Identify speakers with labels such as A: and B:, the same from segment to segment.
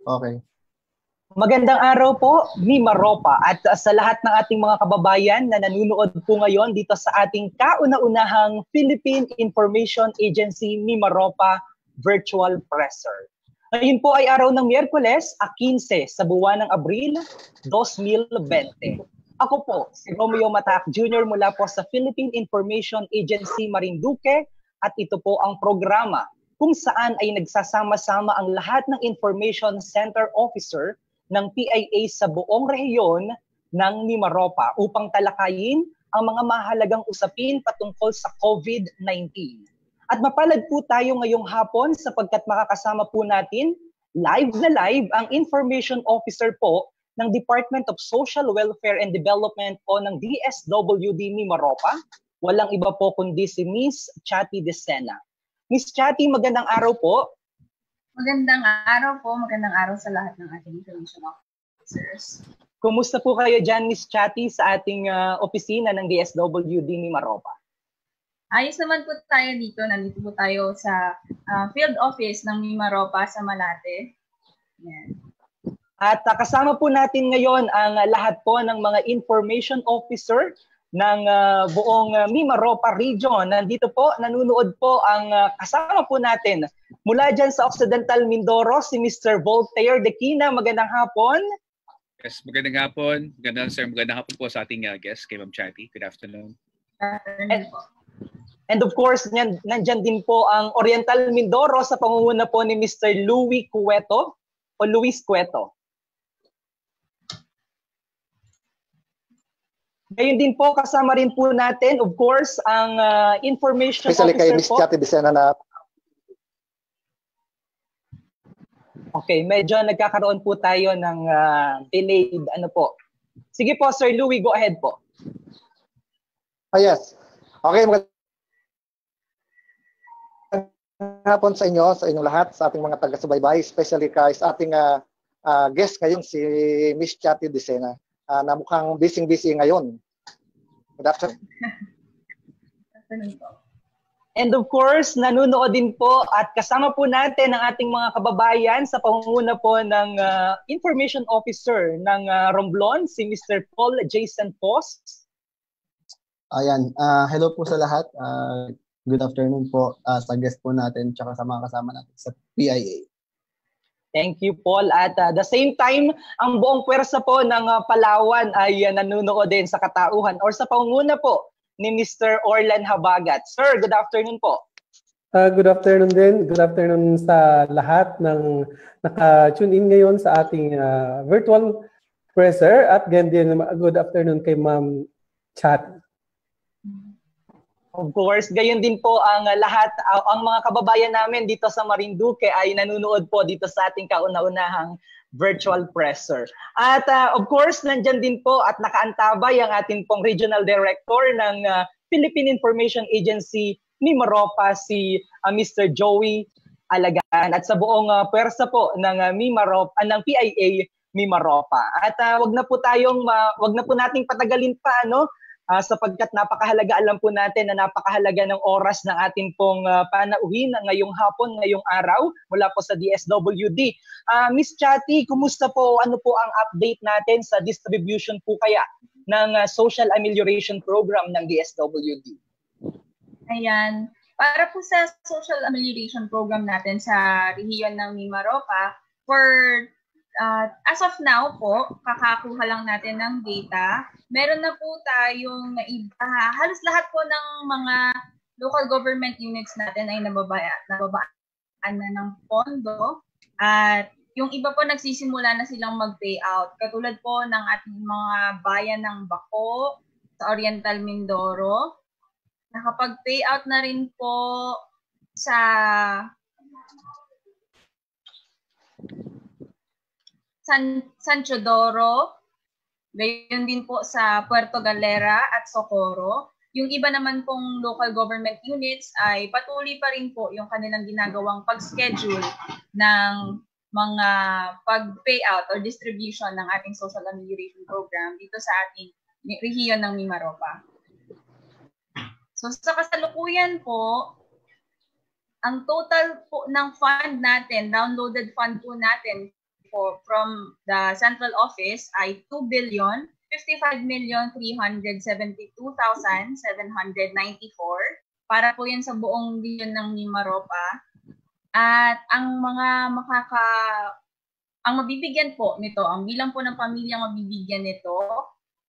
A: Okay.
B: Magandang araw po, Mimaropa, at sa lahat ng ating mga kababayan na nanonood po ngayon dito sa ating kauna-unahang Philippine Information Agency Mimaropa Virtual Presser. Ngayon po ay araw ng Miyerkules, 15 sa buwan ng Abril 2020. Ako po, si Romeo Matac Jr. mula po sa Philippine Information Agency Marinduque, at ito po ang programa kung saan ay nagsasama-sama ang lahat ng Information Center Officer ng PIA sa buong rehiyon ng Mimaropa upang talakayin ang mga mahalagang usapin patungkol sa COVID-19. At mapalad po tayo ngayong hapon sapagkat makakasama po natin live na live ang Information Officer po ng Department of Social Welfare and Development o ng DSWD Mimaropa. Walang iba po kundi si Miss Chatty Decena. Miss Chatty, magandang araw po.
C: Magandang araw po. Magandang araw sa lahat ng ating information officers.
B: Kumusta po kayo dyan, Miss Chatty, sa ating opisina ng DSWD Mimaropa?
C: Ayos naman po tayo dito. Nandito po tayo sa field office ng Mimaropa sa Malate. Yan.
B: At kasama po natin ngayon ang lahat po ng mga information officer ng buong Mimaropa region. Nandito po, nanunood po ang kasama po natin mula dyan sa Occidental Mindoro, si Mr. Voltaire Dequina. Magandang hapon.
D: Yes, magandang hapon. Magandang hapon po sa ating guest, kay Ma'am Chatty. Good afternoon.
B: And of course, nandyan din po ang Oriental Mindoro sa pangunguna po ni Mr. Luis Cueto o Luis Cueto. Ngayon din po, kasama rin po natin, of course, ang information
A: especially
B: officer
A: kay Miss Chatty Decena na.
B: Okay, medyo nagkakaroon po tayo ng delayed ano po. Sige po, Sir Louie, go ahead po.
A: Yes. Okay, magandang hapon sa inyong lahat, sa ating mga taga-subaybay, especially kay sa ating guest ngayon, si Miss Chatty Decena, na mukhang busy-busy ngayon. Good afternoon.
B: And of course, nanunood din po at kasama po natin ang ating mga kababayan sa pangunguna po ng Information Officer ng Romblon, si Mr. Paul Jason Post.
E: Ayan, hello po sa lahat. Good afternoon po sa guest po natin tsaka sa mga kasama natin sa PIA.
B: Thank you, Paul. At the same time, ang buong pwersa po ng Palawan ay nanunood din sa katauhan or sa pangunguna po ni Mr. Orlan Habagat. Sir, good afternoon po.
F: Good afternoon din. Good afternoon sa lahat ng naka-tune in ngayon sa ating virtual presser. At ganyan din, good afternoon kay Ma'am Chat.
B: Of course, gayon din po ang lahat, ang mga kababayan namin dito sa Marinduque ay nanonood po dito sa ating kauna-unahang virtual presser. At of course, nandyan din po at nakaantabay ang ating pong Regional Director ng Philippine Information Agency Mimaropa, si Mr. Joey Alagaan, at sa buong pwersa po ng Mimaropa, ng PIA Mimaropa. At wag na po nating patagalin pa sapagkat napakahalaga, alam po natin na napakahalaga ng oras ng ating pong panauhin ngayong hapon, ngayong araw mula po sa DSWD. Miss Chatty, kumusta po? Ano po ang update natin sa distribution po kaya ng Social Amelioration Program ng DSWD?
C: Ayan. Para po sa Social Amelioration Program natin sa rehiyon ng Mimaropa, as of now po, kakakuha lang natin ng data. Meron na po tayong halos lahat po ng mga local government units natin ay nababaan na ng pondo. At yung iba po nagsisimula na silang mag-payout. Katulad po ng ating mga bayan ng Baco sa Oriental Mindoro. Nakapag-payout na rin po sa San Teodoro, gayon din po sa Puerto Galera at Socorro. Yung iba naman pong local government units ay patuloy pa rin po yung kanilang ginagawang pag-schedule ng mga pag-payout or distribution ng ating Social Amelioration Program dito sa ating rehiyon ng Mimaropa. So sa kasalukuyan po, ang total po ng fund natin, downloaded fund po natin from the central office ay 2,055,372,794 para po yan sa buong region ng Mimaropa. At ang mabibigyan po nito, ang bilang po ng pamilya mabibigyan nito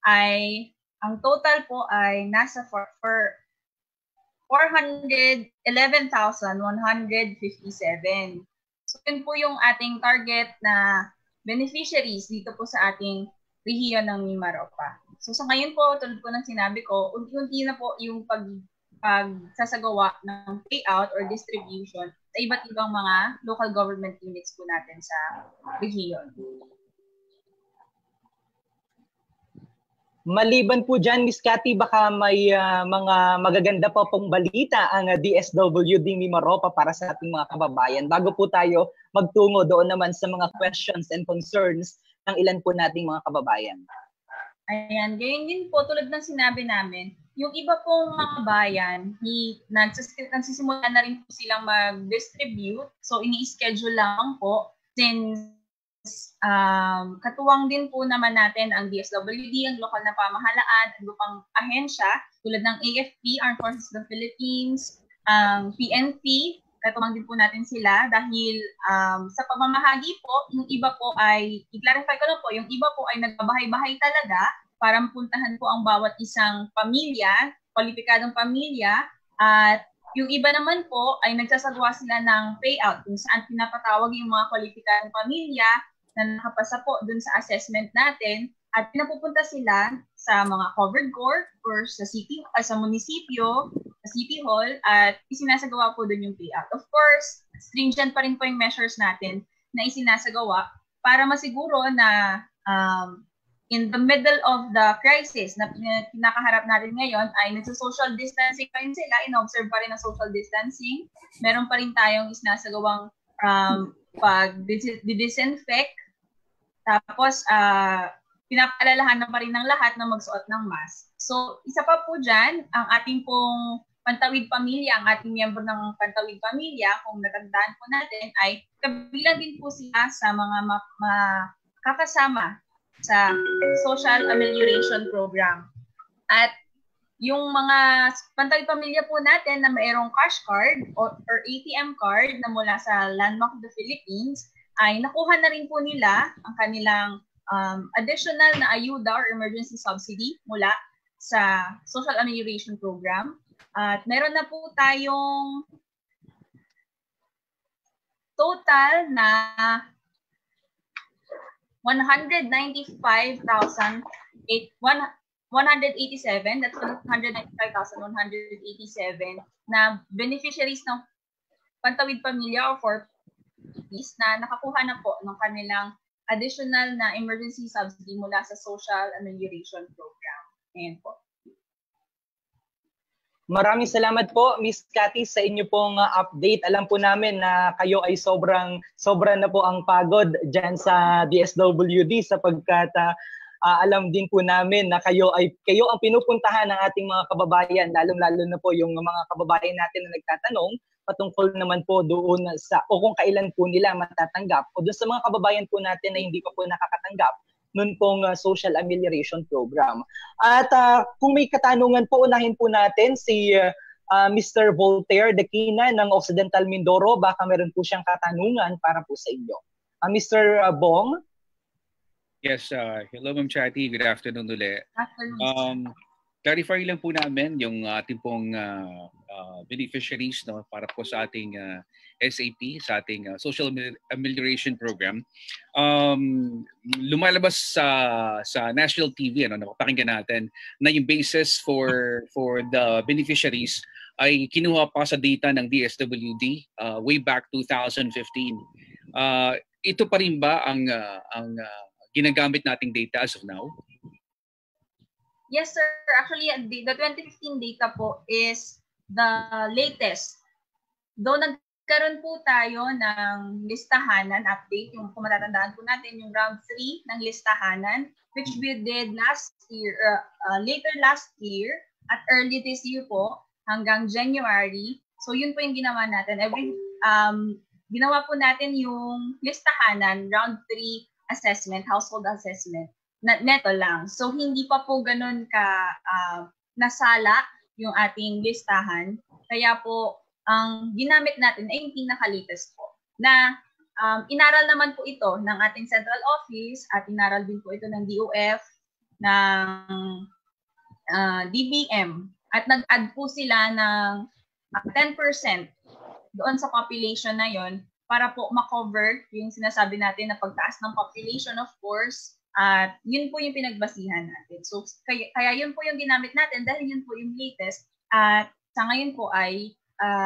C: ay, ang total po ay nasa 411,157. So yun po yung ating target na beneficiaries dito po sa ating rehiyon ng Mimaropa. So sa ngayon po, tulad po ng sinabi ko, unti-unti na po yung pagsasagawa ng payout or distribution sa iba't ibang mga local government units po natin sa rehiyon.
B: Maliban po dyan, Ms. Cathy, baka may mga magaganda pa pong balita ang DSWD Mimaropa para sa ating mga kababayan. Bago po tayo magtungo doon naman sa mga questions and concerns ng ilan po nating mga kababayan.
C: Ayan, ganyan din po, tulad ng sinabi namin, yung iba pong mga bayan, nagsisimula na rin po silang mag-distribute. So, ini-schedule lang po since katuwang din po naman natin ang DSWD, ang lokal na pamahalaan, at pang ahensya tulad ng AFP, Armed Forces of the Philippines, ang PNP, katuwang din po natin sila dahil sa pamamahagi po, yung iba po ay, i-clarify ko lang po, yung iba po ay nagbabahay-bahay talaga para mapuntahan po ang bawat isang pamilya, kwalipikadong pamilya, at yung iba naman po ay nagsasagawa sila ng payout kung saan pinapatawag yung mga kwalipikadong pamilya na nakapasa po dun sa assessment natin at pinapupunta sila sa mga covered court or sa munisipyo, sa City Hall at isinasagawa po dun yung payout. Of course, stringent pa rin po yung measures natin na isinasagawa para masiguro na in the middle of the crisis na pinakaharap natin ngayon ay nagsa-social distancing pa rin sila, in-observe pa rin ang social distancing. Meron pa rin tayong isinasagawang pag-disinfect. Tapos, pinapaalalahanan pa rin ng lahat na magsuot ng mask. So, isa pa po dyan, ang ating pong Pantawid Pamilya, ang ating miyembro ng Pantawid Pamilya, kung natandaan po natin, ay kabilang din po sila sa mga makakasama sa Social Amelioration Program. At yung mga Pantawid Pamilya po natin na mayroong cash card or ATM card na mula sa Landmark of the Philippines, ay nakuha na rin po nila ang kanilang additional na ayuda or emergency subsidy mula sa Social Amelioration Program. At meron na po tayong total na 187, that's 195,187 na beneficiaries ng Pantawid Pamilya o for Peace na nakakuha na po ng kanilang additional na emergency subsidy mula sa Social Amelioration Program. Ayan po.
B: Maraming salamat po, Ms. Cathy, sa inyo pong update. Alam po namin na kayo ay sobra na po ang pagod dyan sa DSWD sapagkat alam din po namin na kayo ang pinupuntahan ng ating mga kababayan, lalo na po yung mga kababayan natin na nagtatanong patungkol naman po doon o kung kailan po nila matatanggap o doon sa mga kababayan po natin na hindi pa po nakakatanggap noon pong Social Amelioration Program. At kung may katanungan po, unahin po natin si Mr. Voltaire Dakina ng Occidental Mindoro. Baka meron po siyang katanungan para po sa inyo. Mr. Bong?
D: Yes, hello Ma'am Chatty. Good afternoon ulit. Clarify lang po namin yung ating pong beneficiaries para po sa ating SAP, sa ating Social Amelioration Program. Lumalabas sa national TV, napapakinggan natin na yung basis for the beneficiaries ay kinuha pa sa data ng DSWD way back 2015. Ito pa rin ba ang ginagamit nating data as of now?
C: Yes, sir. Actually, the 2015 data po is the latest. Though nagkaroon po tayo ng listahanan update, yung kung matatandaan po natin, yung round 3 ng listahanan, which we did last year, later last year, at early this year po, hanggang January. So yun po yung ginawa natin. Ginawa po natin yung listahanan, round 3 assessment, household assessment, neto lang. So hindi pa po ganun nasala yung ating listahan. Kaya po, ang ginamit natin ay yung pinaka-latest po na inaral naman po ito ng ating central office at inaral din po ito ng DOF, ng DBM, at nag-add po sila ng 10% doon sa population na yon para po makover yung sinasabi natin na pagtaas ng population, of course, at yun po yung pinagbasihan natin. So kaya yun po yung ginamit natin dahil yun po yung latest, at sa ngayon po ay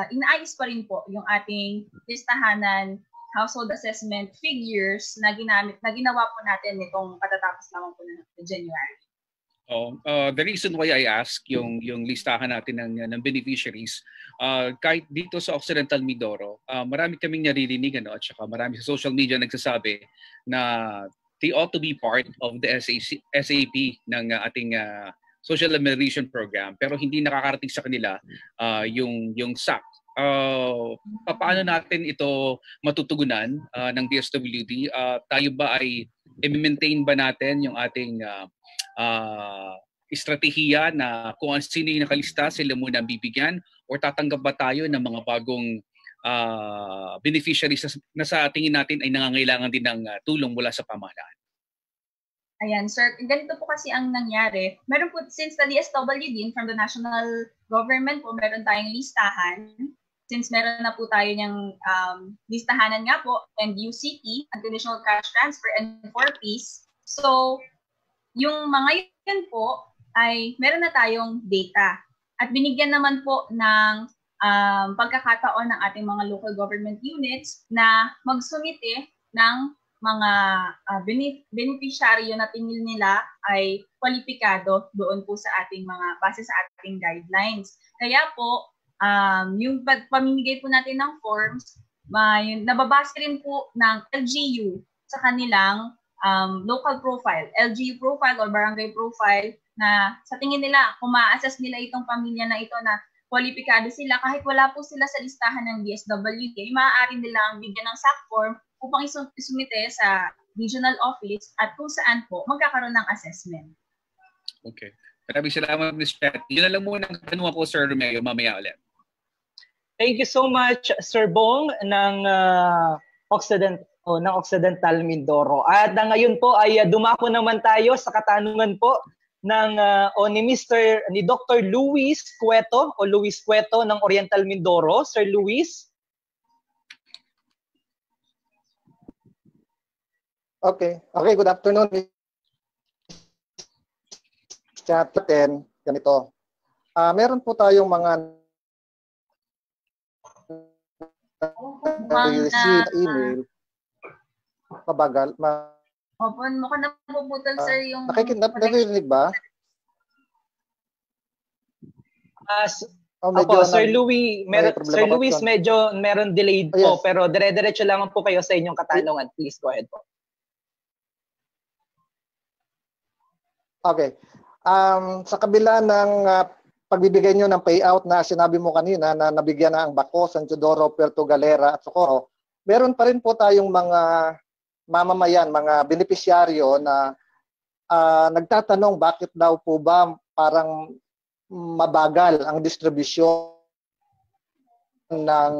C: inaayos pa rin po yung ating listahanan household assessment figures na ginawa po natin nitong katatapos lamang po ng January.
D: The reason why I ask yung listahan natin ng beneficiaries, kahit dito sa Occidental Mindoro, marami kaming naririnig at saka marami sa social media nagsasabi na they ought to be part of the SAP ng ating social amelioration program, pero hindi nakakarating sa kanila yung SAP. Paano natin ito matutugunan ng DSWD? Tayo ba ay i-maintain ba natin yung ating estratehiya na kung sino yung nakalista, sila muna ang bibigyan, or tatanggap ba tayo ng mga bagong beneficiaries na sa tingin natin ay nangangailangan din ng tulong mula sa pamahalaan?
C: Ayan, sir. Ganito po kasi ang nangyari. Meron po, since the DSWD from the national government po, meron tayong listahan. Since meron na po tayo niyang listahanan nga po, and UCT, Unconditional Cash Transfer, and 4Ps. So, yung mga yun po ay meron na tayong data. At binigyan naman po ng pagkakataon ng ating mga local government units na magsumite ng mga beneficiaryo na tingin nila ay kwalipikado doon po sa ating base sa ating guidelines. Kaya po, yung pamimigay po natin ng forms, nababase rin po ng LGU sa kanilang local profile, LGU profile or barangay profile, na sa tingin nila, kung ma-assess nila itong pamilya na ito na kwalipikado sila, kahit wala po sila sa listahan ng DSWD, maaari nilang bigyan ng SAC form upang isumite sa regional office at kung saan po magkakaroon ng assessment.
D: Okay. Maraming salamat, Ms. Chat. Yun na lang muna ang tanong ko, Sir Romeo, mamaya ulit.
B: Thank you so much, Sir Bong, ng Occidental Mindoro. At ngayon po ay dumako naman tayo sa katanungan po ni Dr. Luis Cueto ng Oriental Mindoro. Sir Luis?
A: Okay, good afternoon. Chat 10, ganito. Meron po tayong mga receive email. Pabagal.
C: Opo, mukhang napuputol, sir, yung...
A: Nakikirinig ba?
B: Sir Louis, medyo meron delayed po, pero dire-diretso lang po kayo sa inyong katanungan. Please go ahead po.
A: Okay. Sa kabila ng pagbibigay nyo ng payout na sinabi mo kanina na nabigyan na ang Baco, San Teodoro, Puerto Galera at Socorro, meron pa rin po tayong mga mamamayan, mga benepisyaryo na nagtatanong bakit daw po ba parang mabagal ang distribution ng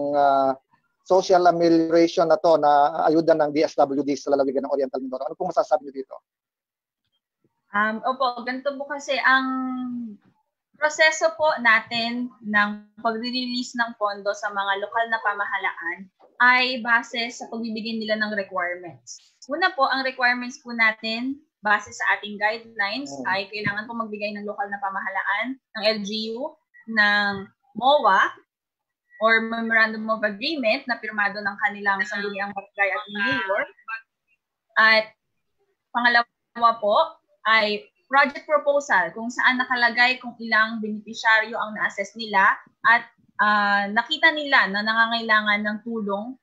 A: social amelioration na to na ayuda ng DSWD sa lalawigan ng Oriental Mindoro. Ano pong masasabi niyo dito?
C: Opo, ganito po kasi ang proseso po natin ng pag-release ng pondo sa mga lokal na pamahalaan ay base sa pagbibigay nila ng requirements. Una po, ang requirements po natin base sa ating guidelines ay kailangan po magbigay ng lokal na pamahalaan, ng LGU, ng MOA or Memorandum of Agreement na pirmado ng kanilang sangguniang barangay at mayor. At pangalawa po ay project proposal kung saan nakalagay kung ilang beneficiaryo ang na-assess nila at nakita nila na nangangailangan ng tulong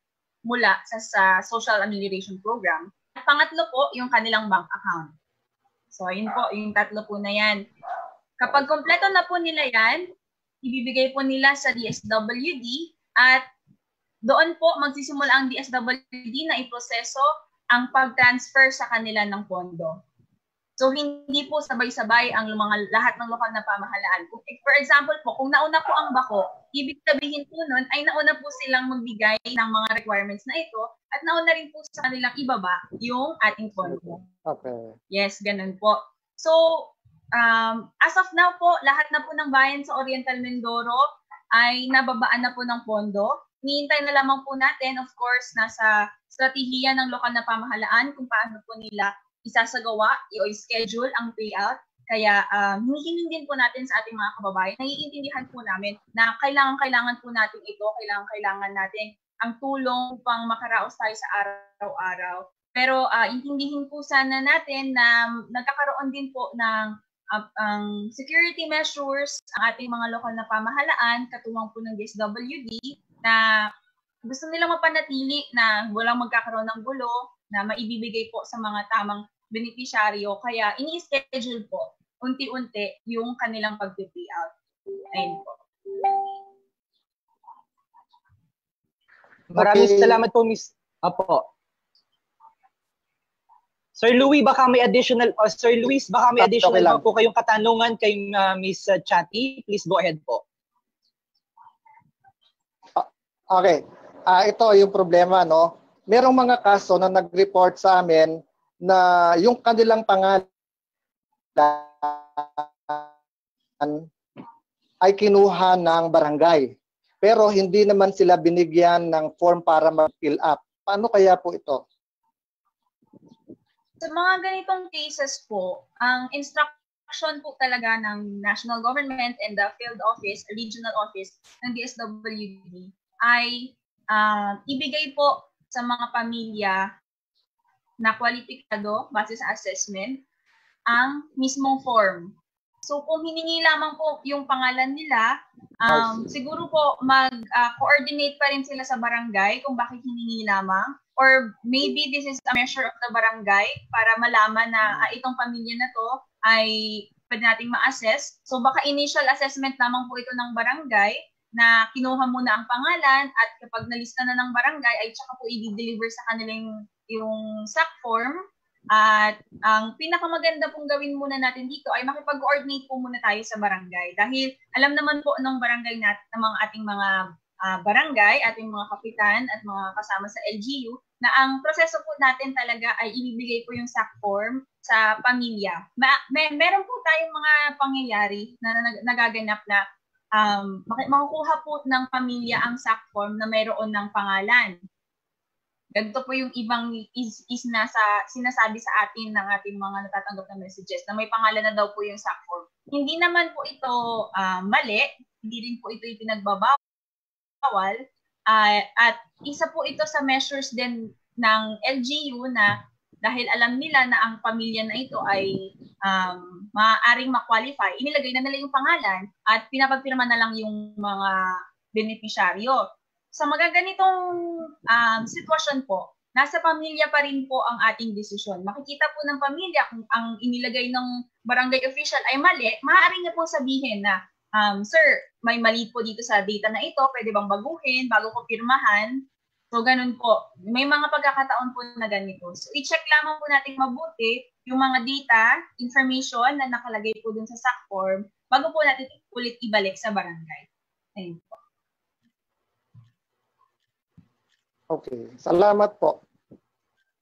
C: mula sa social amelioration program. At pangatlo po, yung kanilang bank account. So, yun po, yung tatlo po na yan. Kapag kompleto na po nila yan, ibibigay po nila sa DSWD at doon po magsisimula ang DSWD na iproseso ang pag-transfer sa kanila ng pondo. So, hindi po sabay-sabay ang lahat ng lokal na pamahalaan. For example po, kung nauna po ang bako, ibig sabihin po nun ay nauna po silang magbigay ng mga requirements na ito at nauna rin po sa kanilang ibaba yung ating pondo.
A: Okay.
C: Yes, ganun po. So, as of now po, lahat na po ng bayan sa Oriental Mindoro ay nababaan na po ng pondo. Hinihintay na lamang po natin, of course, nasa strategiya ng lokal na pamahalaan kung paano po nila isasagawa o schedule ang payout. Kaya hinihiling din po natin sa ating mga kababayan, naiintindihan po namin na kailangan po natin ito, kailangan natin ang tulong upang makaraos tayo sa araw-araw. Pero intindihin po sana natin na nagkakaroon din po ng security measures ang ating mga lokal na pamahalaan, katuwang po ng DSWD, na gusto nilang mapanatili na walang magkakaroon ng gulo, na maibibigay po sa mga tamang beneficiaryo. Kaya ini-schedule po unti-unti yung kanilang pag-payout. Ayun po.
B: Maraming salamat po, Miss. Apo. Sir Louis, baka may additional po kayong katanungan kay Miss Chatty. Please go ahead po.
A: Okay. Ito yung problema, no? Merong mga kaso na nag-report sa amin na yung kanilang pangalan ay kinuha ng barangay. Pero hindi naman sila binigyan ng form para mag-fill up. Paano kaya po ito?
C: Sa mga ganitong cases po, ang instruction po talaga ng national government and the field office, regional office ng DSWD ay ibigay po sa mga pamilya na kwalipikado base sa assessment ang mismong form. So kung hiningi lamang po yung pangalan nila, siguro po mag-coordinate pa rin sila sa barangay kung bakit hiningi lamang, or maybe this is a measure of the barangay para malaman na itong pamilya na to ay pwede nating ma-assess. So baka initial assessment lamang po ito ng barangay na kinuha muna ang pangalan at kapag nalista na ng barangay ay tsaka po i-deliver sa kanilang yung SAC form. At ang pinakamaganda pong gawin muna natin dito ay makipag-coordinate po muna tayo sa barangay. Dahil alam naman po ng barangay natin, ng mga ating mga barangay, ating mga kapitan at mga kasama sa LGU, na ang proseso po natin talaga ay ibibigay po yung SAC form sa pamilya. Meron po tayong mga pangyayari na nagaganap na makukuha po ng pamilya ang SAC form na mayroon ng pangalan. Ganito po yung ibang sinasabi sa atin ng ating mga natatanggap na messages na may pangalan na daw po yung SAC form. Hindi naman po ito mali, hindi rin po ito yung pinagbabawal, at isa po ito sa measures din ng LGU na dahil alam nila na ang pamilya na ito ay maaaring ma-qualify, inilagay na nila yung pangalan at pinapagpirma na lang yung mga beneficiaryo. Sa mga ganitong sitwasyon po, nasa pamilya pa rin po ang ating desisyon. Makikita po ng pamilya kung ang inilagay ng barangay official ay mali, maaari niya po sabihin na, sir, may mali po dito sa data na ito, pwede bang baguhin bago ko pirmahan? So, ganun po. May mga pagkakataon po na ganito. So, i-check lamang po natin mabuti yung mga data, information na nakalagay po dun sa SAC form bago po natin ulit ibalik sa barangay. Ayun po.
A: Okay. Salamat po.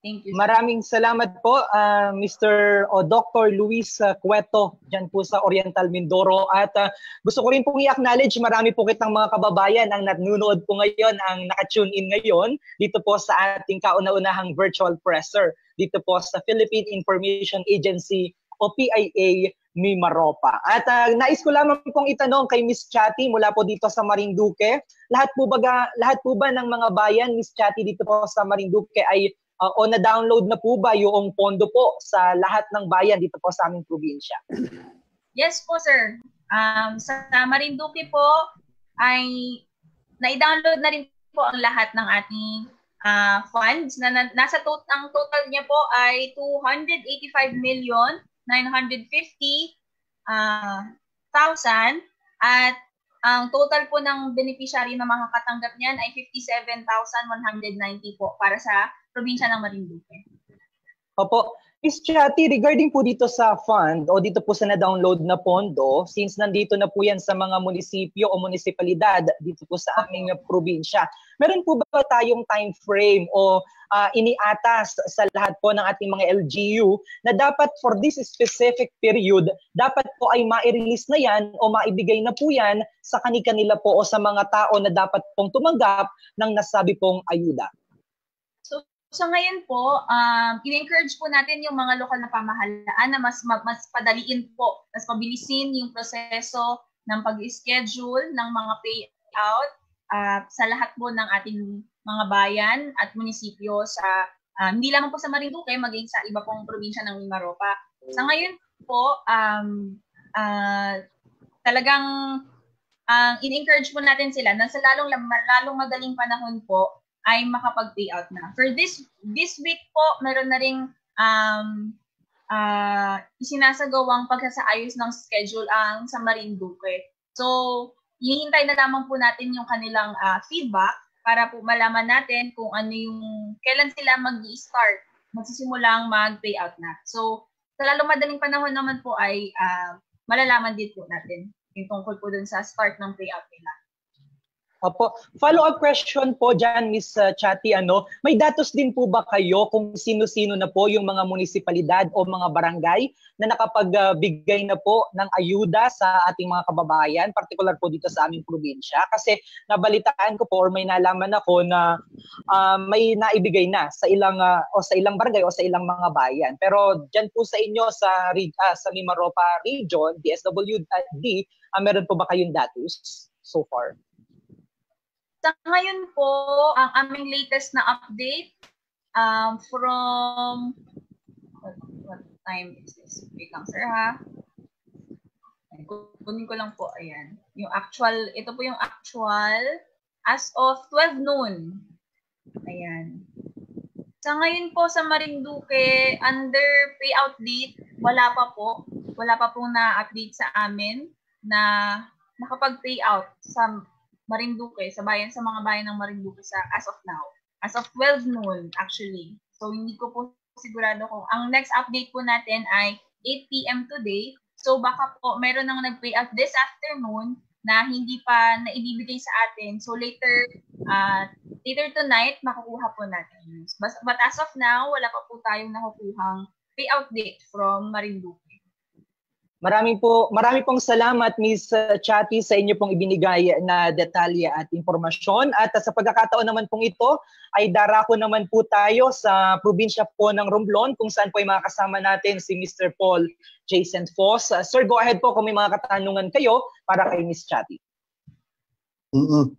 C: Thank you.
B: Maraming salamat po, Mr. o Dr. Luis Cueto, dyan po sa Oriental Mindoro. At gusto ko rin pong i-acknowledge, marami po kitang mga kababayan ang nanonood po ngayon, ang naka-tune in ngayon, dito po sa ating kauna-unahang virtual presser, dito po sa Philippine Information Agency o PIA Mimaropa. At nais ko lamang pong itanong kay Miss Chatty mula po dito sa Marinduque. Lahat po ba ng mga bayan, Miss Chatty, dito po sa Marinduque ay o na-download na po ba yung pondo po sa lahat ng bayan dito po sa aming probinsya?
C: Yes po, sir. Sa Marinduque po ay na-download na rin po ang lahat ng ating funds. Nasa ang total niya po ay 285,950,000 at ang total po ng beneficiary na makakatanggap niyan ay 57,190 po para sa probinsya ng Marinduque.
B: Opo. Ms. Chatty, regarding po dito sa fund o dito po sa na-download na pondo, since nandito na po yan sa mga munisipyo o munisipalidad dito po sa aming probinsya, meron po ba tayong time frame o iniatas sa lahat po ng ating mga LGU na dapat for this specific period, dapat po ay ma-release na yan o maibigay na po yan sa kani-kanila po o sa mga tao na dapat pong tumanggap ng nasabi pong ayuda?
C: So ngayon po, in-encourage po natin yung mga lokal na pamahalaan na mas padaliin po, mas pabilisin yung proseso ng pag-schedule ng mga payout sa lahat po ng ating mga bayan at munisipyo sa hindi lamang po sa Marinduque, maging sa iba pong probinsya ng Mimaropa. Sa ngayon po, talagang in-encourage po natin sila na sa lalong madaling panahon po ay makapag-payout na. For this week po, meron na ring isinasagawang pagsasaayos ng schedule ang sa Marinduque. So, hinihintay na lamang po natin yung kanilang feedback para po malaman natin kung ano yung, kailan sila mag-i-start, magsisimulang mag-payout na. So, sa lalong madaling panahon naman po ay malalaman din po natin yung tungkol po dun sa start ng payout nila.
B: Opo. Follow-up question po dyan, Ms. Chatty. May datos din po ba kayo kung sino-sino na po yung mga munisipalidad o mga barangay na nakapagbigay na po ng ayuda sa ating mga kababayan, particular po dito sa aming probinsya? Kasi nabalitaan ko po or may nalaman ako na may naibigay na sa ilang barangay o sa ilang mga bayan. Pero dyan po sa inyo sa Mimaropa Region, DSWD, meron po ba kayong datos so far?
C: Sa ngayon po, ang aming latest na update from what time is this? Wait lang, sir, ha? Kunin ko lang po, ayan. Ito po yung actual as of 12 noon. Ayan. Sa ngayon po sa Marinduque, under payout date, wala pa po na-update sa amin na nakapag-payout sa Marinduque, sa mga bayan ng Marinduque as of now. As of 12 noon, actually. So, hindi ko po sigurado kung ang next update po natin ay 8 p.m. today. So, baka po meron nang nag-payout this afternoon na hindi pa naibibigay sa atin. So, later tonight, makukuha po natin. But as of now, wala pa po tayong nakukuhang payout date from Marinduque.
B: Marami pong salamat, Ms. Chatty, sa inyo pong ibinigay na detalye at impormasyon. At sa pagkakataon naman pong ito, ay darako naman po tayo sa probinsya po ng Romblon, kung saan po ay makakasama natin si Mr. Paul Jason Foss. Sir, go ahead po kung may mga katanungan kayo para kay Ms. Chatty.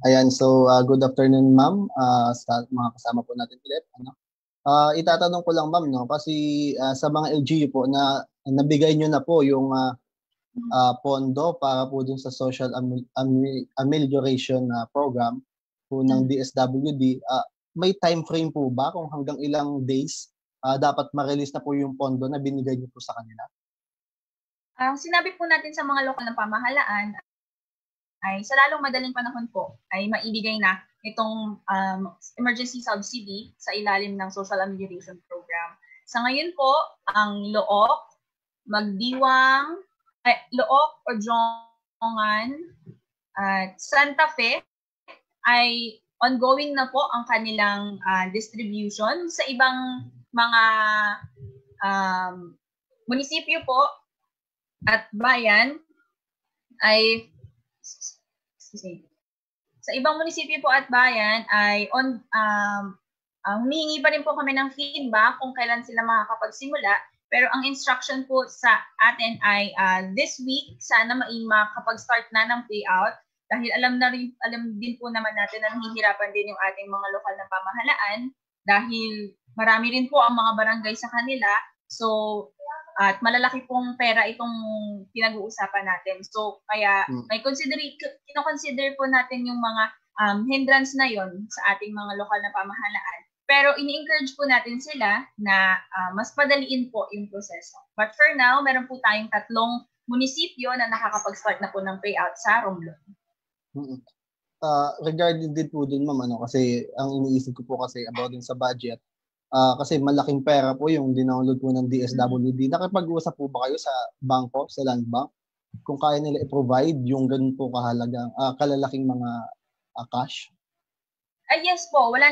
E: Ayan, so good afternoon, ma'am, sa mga kasama po natin ulit. Itatanong ko lang, ma'am, kasi sa mga LGU po na nabigay nyo na po yung pondo para po dun sa social amelioration program po ng DSWD. May time frame po ba kung hanggang ilang days dapat ma-release na po yung pondo na binigay nyo po sa kanila?
C: Ang sinabi po natin sa mga lokal na pamahalaan ay sa lalong madaling panahon po ay maibigay na itong emergency subsidy sa ilalim ng social amelioration program. Sa ngayon po, ang Look, Magdiwang, Look o Jongan at Santa Fe ay ongoing na po ang kanilang distribution. Sa ibang mga munisipyo po at bayan ay sa ibang munisipyo po at bayan ay humihingi pa rin po kami ng feedback kung kailan sila makakapagsimula. Pero ang instruction po sa atin ay this week, sana makapag-start na ng payout dahil alam din po naman natin na nahihirapan din yung ating mga lokal na pamahalaan dahil marami rin po ang mga barangay sa kanila. So, at malalaki pong pera itong pinag-uusapan natin. So, kaya kino-consider po natin yung mga hindrance na yon sa ating mga lokal na pamahalaan. Pero ini-encourage po natin sila na mas padaliin po yung proseso. But for now, meron po tayong 3 munisipyo na nakakapag-start na po ng payout sa Romblon.
E: Regarding din po dun, ma'am, kasi ang iniisip ko po kasi about din sa budget, kasi malaking pera po yung dinownload po ng DSWD. Nakipag-usap po ba kayo sa bangko, sa land bank, kung kaya nila i-provide yung ganun po kahalagang, kalalaking mga cash?
C: Yes po, wala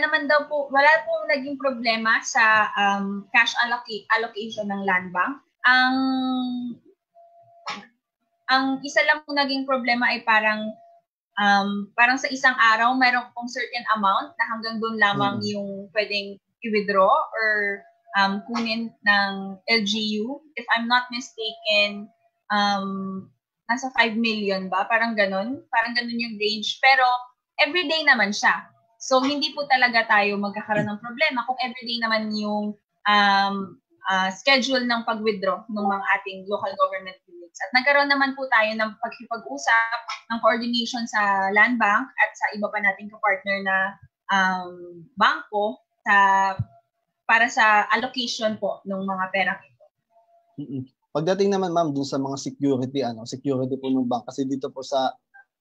C: pong naging problema sa cash allocation ng land bank. Ang isa lang po naging problema ay parang sa isang araw mayroon pong certain amount na hanggang doon lamang yung pwedeng i-withdraw or kunin ng LGU. If I'm not mistaken, nasa 5 million ba? Parang ganun yung range. Pero everyday naman siya. So, hindi po talaga tayo magkakaroon ng problema kung everyday naman yung schedule ng pag-withdraw ng mga ating local government units. At nagkaroon naman po tayo ng pagkipag-usap ng coordination sa Land Bank at sa iba pa nating kapartner na bangko para sa allocation po ng mga perang ito.
E: Pagdating naman, ma'am, dun sa mga security po ng bank, kasi dito po sa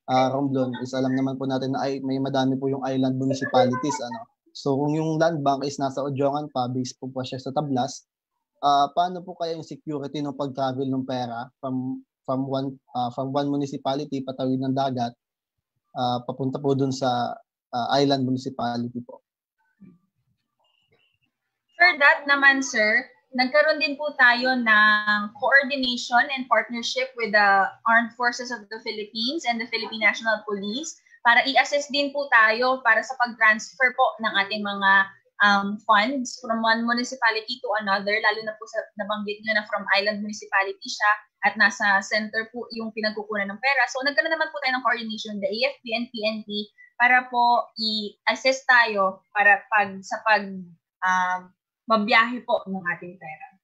E: Romblon is alam naman po natin na may madami po yung island municipalities. So kung yung land bank is nasa Odjongan pa, based po siya sa Tablas, paano po kaya yung security ng pag-travel ng pera from one municipality patawid ng dagat papunta po dun sa island municipality po?
C: For that naman, sir, nagkaroon din po tayo ng coordination and partnership with the Armed Forces of the Philippines and the Philippine National Police para i-assess din po tayo para sa pag-transfer po ng ating mga funds from one municipality to another, lalo na po sa nabanggit nyo na from island municipality siya at nasa center po yung pinagkukunan ng pera. So nagkaroon naman po tayo ng coordination, the AFP and PNP, para po i-assess tayo para mabiyahe po ng ating pera.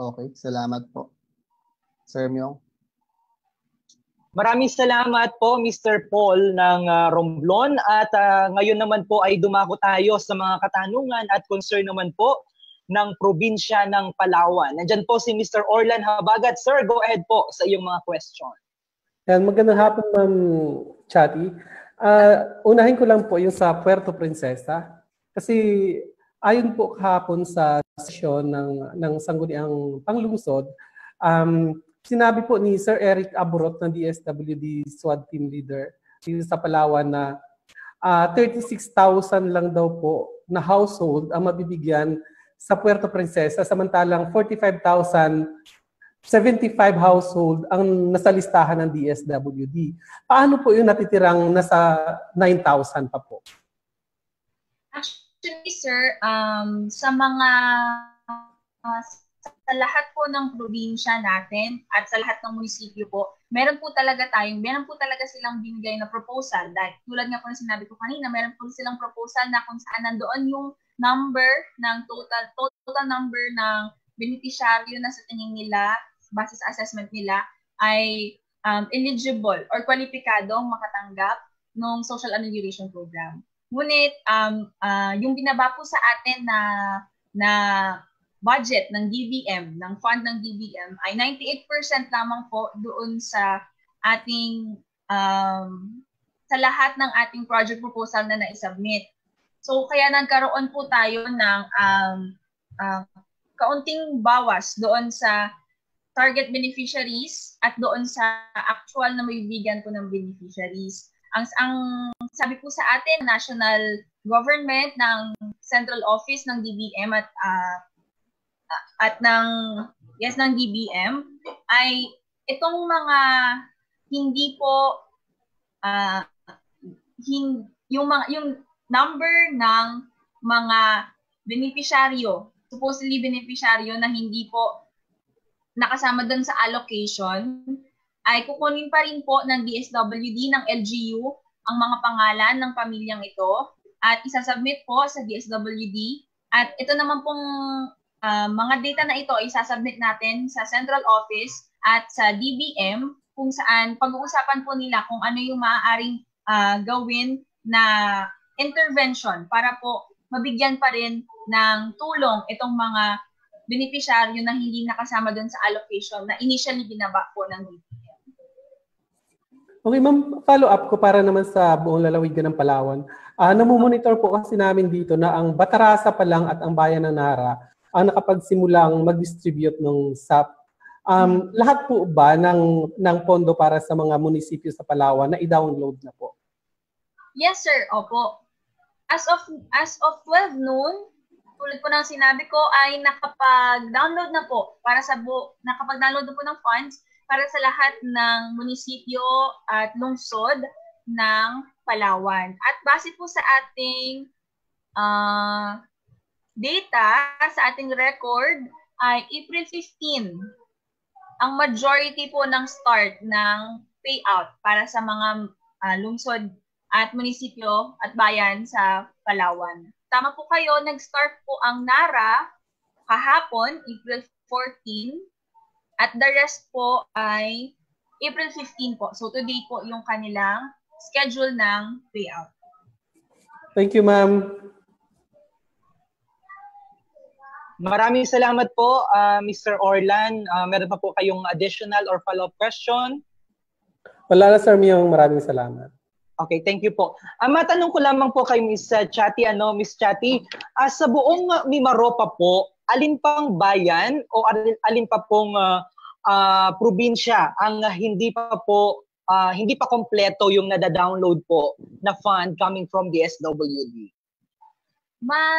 E: Okay, salamat po. Sir Myong?
B: Maraming salamat po, Mr. Paul ng Romblon. At ngayon naman po ay dumako tayo sa mga katanungan at concern naman po ng probinsya ng Palawan. Nandyan po si Mr. Orlan Habagat. Sir, go ahead po sa iyong mga question.
F: Magandang hapon, Ma'am Chatty. Unahin ko lang po yung sa Puerto Princesa. Kasi ayon po kahapon sa sesyon ng Sangguniang Panglungsod, sinabi po ni Sir Eric Aburot ng DSWD SWAT Team Leader dito sa Palawan na 36,000 lang daw po na household ang mabibigyan sa Puerto Princesa, samantalang 45,075 household ang nasa listahan ng DSWD. Paano po yung natitirang nasa 9,000 pa po?
C: Actually, sir, sa lahat po ng probinsya natin at sa lahat ng munisipyo po, meron po talaga silang binigay na proposal. Dahil tulad nga po na sinabi ko kanina, meron po silang proposal na kung saan nandoon yung number ng total number ng beneficiaryo na sa tingin nila, base sa assessment nila, ay eligible or kwalipikadong makatanggap ng social amelioration program. Ngunit, yung binaba po sa atin na budget ng DBM, ng fund ng DBM, ay 98% lamang po doon sa ating, sa lahat ng ating project proposal na na-submit. So, kaya nagkaroon po tayo ng kaunting bawas doon sa target beneficiaries at doon sa actual na mabibigyan po ng beneficiaries. Ang sabi po sa atin, national government ng central office ng DBM at ng DBM ay itong mga hindi po yung number ng mga beneficiaryo, supposedly beneficiaryo na hindi po nakasama doon sa allocation, ay kukunin pa rin po ng DSWD, ng LGU, ang mga pangalan ng pamilyang ito at isasubmit po sa DSWD. At ito naman pong mga data na ito ay isasubmit natin sa central office at sa DBM kung saan pag-uusapan po nila kung ano yung maaaring gawin na intervention para po mabigyan pa rin ng tulong itong mga beneficiaryo na hindi nakasama doon sa allocation na initially binaba po ng DBM.
F: Okay, ma'am, follow up ko para naman sa buong lalawigan ng Palawan. Namumonitor po kasi namin dito na ang Batarasa pa lang at ang bayan ng Nara ang nakapagsimulang mag-distribute ng SAP. Lahat po ba ng pondo para sa mga munisipyo sa Palawan na i-download na po?
C: Yes, sir. Opo. As of 12 noon, tulad po ng sinabi ko, ay nakapag-download na po nakapag-download na po ng funds para sa lahat ng munisipyo at lungsod ng Palawan. At base po sa ating data, sa ating record, ay April 15, ang majority po ng start ng payout para sa mga lungsod at munisipyo at bayan sa Palawan. Tama po kayo, nag-start po ang NARA kahapon, April 14, at the rest po ay April 15 po. So today po yung kanilang schedule ng payout.
F: Thank you, ma'am.
B: Maraming salamat po, Mr. Orlan. Meron pa po kayong additional or follow-up question?
F: Wala na, sir, maraming salamat.
B: Okay, thank you po. Matanong ko lamang po kay Miss Chatty, Miss Chatty, sa buong Mimaropa po, alin pang bayan o alin pa pong probinsya ang hindi pa kompleto yung nada-download po na fund coming from the SWD?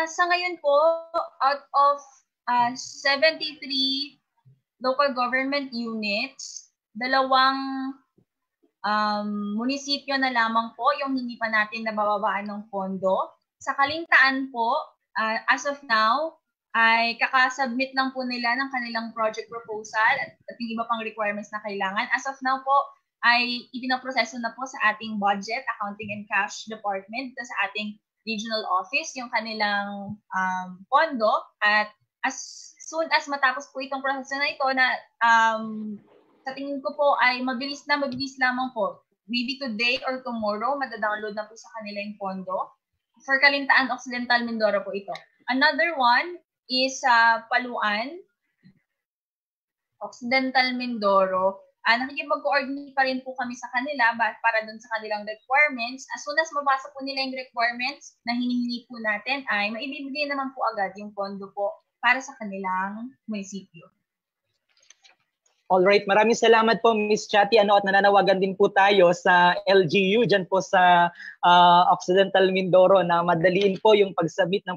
C: Sa ngayon po, out of 73 local government units, 2 munisipyo na lamang po yung hindi pa natin nabababaan ng pondo. Sa Kalintaan po, as of now, ay kakasubmit lang po nila ng kanilang project proposal at yung iba pang requirements na kailangan. As of now po, ay ipinaproseso na po sa ating budget, accounting and cash department, sa ating regional office, yung kanilang pondo. At as soon as matapos po itong proseso na ito, na sa tingin ko po ay mabilis lamang po. Maybe today or tomorrow, madadownload na po sa kanila yung pondo. For Kalintaan Occidental Mindoro po ito. Another one is Paluan, Occidental Mindoro. Nakikipag-coordinate pa rin po kami sa kanila para dun sa kanilang requirements. As soon as mabasa po nila yung requirements na hinihingi po natin, ay maibibigay naman po agad yung pondo po para sa kanilang munisipyo.
B: Alright, maraming salamat po Miss Chatty, at nananawagan din po tayo sa LGU dyan po sa Occidental Mindoro na madaliin po yung pag-submit ng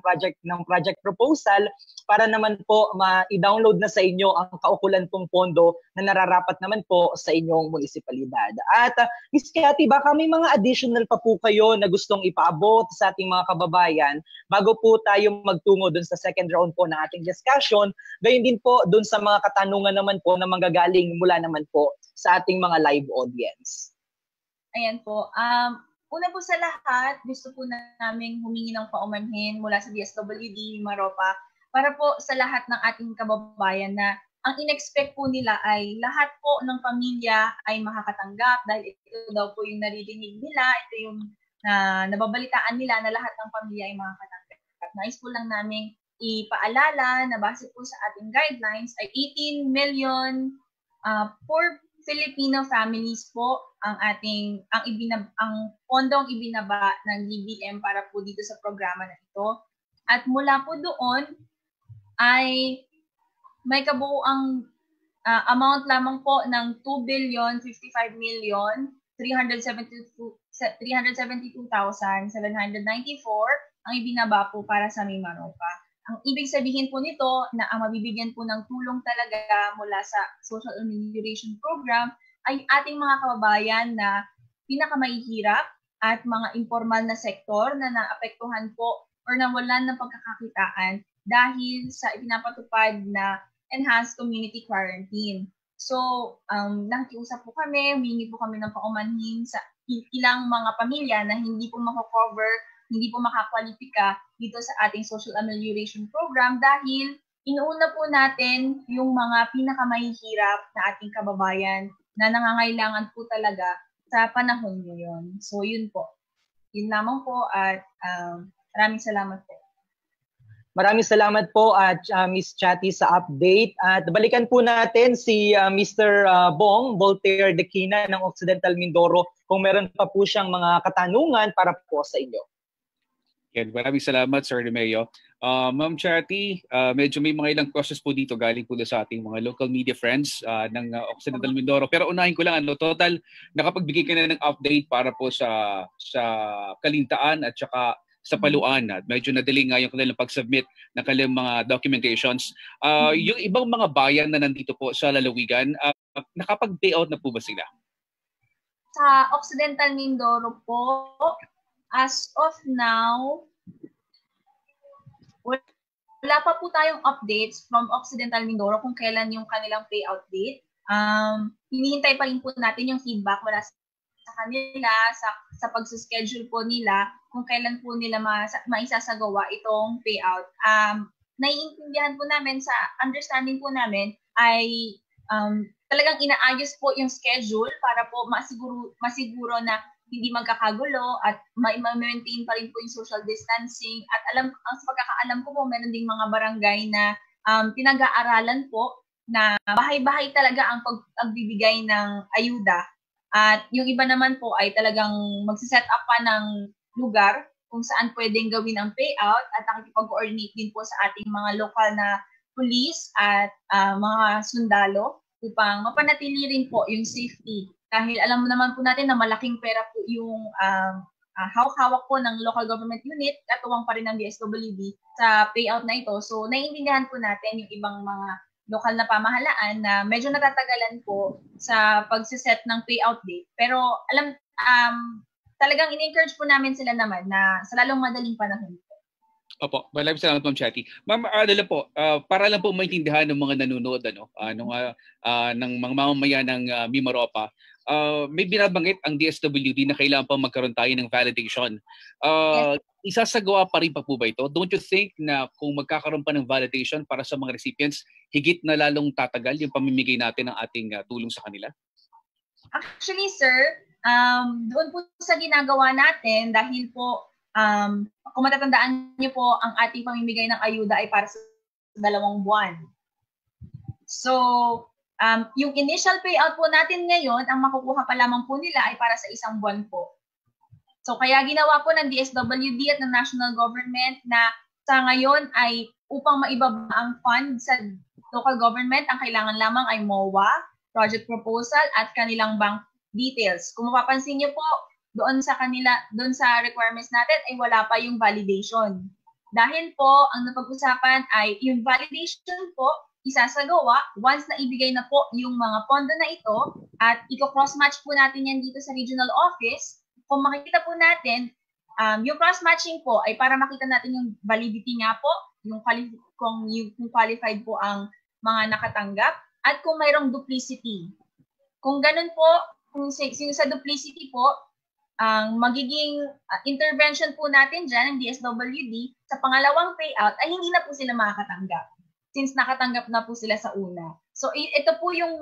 B: project proposal para naman po ma-download na sa inyo ang kaukulan pong pondo na nararapat naman po sa inyong munisipalidad. At Miss Chatty, baka may mga additional pa po kayo na gustong ipaabot sa ating mga kababayan bago po tayo magtungo dun sa second round po ng ating discussion. Gayon din po dun sa mga katanungan naman po na manggagaling mula naman po sa ating mga live audience.
C: Ayan po. Una po sa lahat, gusto po namin humingi ng paumanhin mula sa DSWD, Mimaropa, para po sa lahat ng ating kababayan na ang in-expect po nila ay lahat po ng pamilya ay makakatanggap dahil ito daw po yung naririnig nila, ito yung nababalitaan nila na lahat ng pamilya ay makakatanggap. Nais po lang namin ipaalala na base po sa ating guidelines ay 18 million for Filipino families po ang pondong ibinaba ng DBM para po dito sa programa na ito. At mula po doon ay may kabuuang amount lamang po ng 2,055,372,794 ang ibinaba po para sa Mimaropa. Ang ibig sabihin po nito na ang mabibigyan po ng tulong talaga mula sa Social Amelioration Program ay ating mga kababayan na pinakamahihirap at mga informal na sektor na naapektuhan po or nawalan ng pagkakakitaan dahil sa ipinapatupad na enhanced community quarantine. So, nakikiusap po kami, humingi po kami ng paumanhin sa ilang mga pamilya na hindi po makakover, hindi po makakwalipika dito sa ating Social Amelioration Program dahil inuuna po natin yung mga pinakamahihirap na ating kababayan na nangangailangan po talaga sa panahon ngayon. So, yun po. Yun lamang po at maraming salamat po.
B: Maraming salamat po at Miss Chatty sa update. At balikan po natin si Mr. Bong Voltaire Dequina ng Occidental Mindoro kung meron pa po siyang mga katanungan para po sa inyo.
D: Yan, maraming salamat, Sir Remeo. Ma'am Chatty, medyo may mga ilang questions po dito galing po sa ating mga local media friends ng Occidental Mindoro. Pero unahin ko lang, total, nakapagbigay ka na ng update para po sa Kalintaan at saka sa Paluan at medyo na-delay nga yung kanilang pag-submit ng kanilang mga documentations. Yung ibang mga bayan na nandito po sa lalawigan, nakapag-payout na po ba sila?
C: Sa Occidental Mindoro po, as of now, wala pa po tayong updates from Occidental Mindoro kung kailan yung kanilang payout date. Hinihintay pa rin po natin yung feedback mula sa kanila, sa pag-schedule po nila, kung kailan po nila maisasagawa itong payout. Naiintindihan po namin, sa understanding po namin, ay talagang inaayos po yung schedule para po masiguro na hindi magkakagulo at ma-maintain pa rin po yung social distancing. At sa pagkakaalam ko po, meron ding mga barangay na pinag-aaralan po na bahay-bahay talaga ang pagbibigay ng ayuda. At yung iba naman po ay talagang magsiset up pa ng lugar kung saan pwedeng gawin ang payout at nakikipag-coordinate din po sa ating mga lokal na police at mga sundalo upang mapanatili rin po yung safety. Dahil alam mo naman po natin na malaking pera po yung hawak po ng local government unit, katuwang pa rin ng DSWD sa payout na ito. So naiintindihan po natin yung ibang mga lokal na pamahalaan na medyo natatagalan po sa pagsiset ng payout date. Pero talagang in-encourage po namin sila naman na sa lalong madaling panahon.
D: Opo, maraming salamat, Ma'am Chatty. Ma'am, para lang po maintindihan ng mga nanonood ng mga mamamayan ng Mimaropa, may binabanggit ang DSWD na kailangan pa magkaroon tayo ng validation. Yes. Isasagawa pa rin pa po ba ito? Don't you think na kung magkakaroon pa ng validation para sa mga recipients, higit na lalong tatagal yung pamimigay natin ng ating tulong sa kanila?
C: Actually, sir, doon po sa ginagawa natin, dahil po, kung matatandaan niyo po, ang ating pamimigay ng ayuda ay para sa 2 buwan. So, yung initial payout po natin ngayon, ang makukuha pa lamang po nila ay para sa 1 buwan po. So, kaya ginawa po ng DSWD at ng national government na sa ngayon ay upang maibaba ang fund sa local government, ang kailangan lamang ay MOA, project proposal, at kanilang bank details. Kung mapapansin niyo po, doon sa requirements natin ay wala pa yung validation. Dahil po, ang napag-usapan ay yung validation po, isasagawa once na ibigay na po yung mga pondo na ito at i-cross-match po natin yan dito sa regional office. Kung makikita po natin, yung cross-matching po ay para makita natin yung validity nga po, kung qualified po ang mga nakatanggap, at kung mayroong duplicity. Kung ganun po, kung sa duplicity po, ang magiging intervention po natin dyan ng DSWD sa pangalawang payout ay hindi na po sila makakatanggap since nakatanggap na po sila sa una. So ito po yung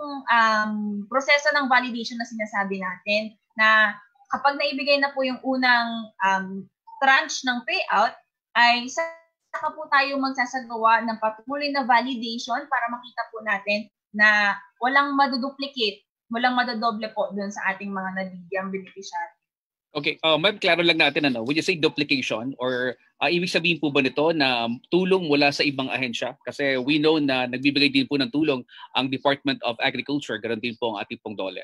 C: proseso ng validation na sinasabi natin na kapag naibigay na po yung unang tranche ng payout, ay saka po tayo magsasagawa ng patuloy na validation para makita po natin na walang maduduplicate, walang madodoble po doon sa ating mga nabigyang beneficiary.
D: Okay, ma'am, klaro lang natin, when you say duplication, or ibig sabihin po ba nito na tulong mula sa ibang ahensya? Kasi we know na nagbibigay din po ng tulong ang Department of Agriculture, ganoon din po ang ating pong DOLE.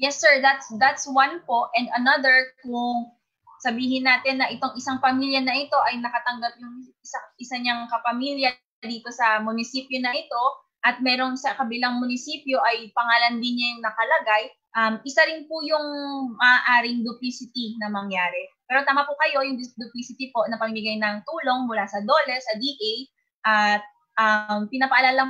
C: Yes, sir. That's one po. And another, kung sabihin natin na itong isang pamilya na ito ay nakatanggap yung isa niyang kapamilya dito sa munisipyo na ito at merong sa kabilang munisipyo ay pangalan din niya yung nakalagay, isa rin po yung maaaring duplicity na mangyari. Pero tama po kayo, yung duplicity po na pamimigay ng tulong mula sa DOLE, sa DA, at pinapaalala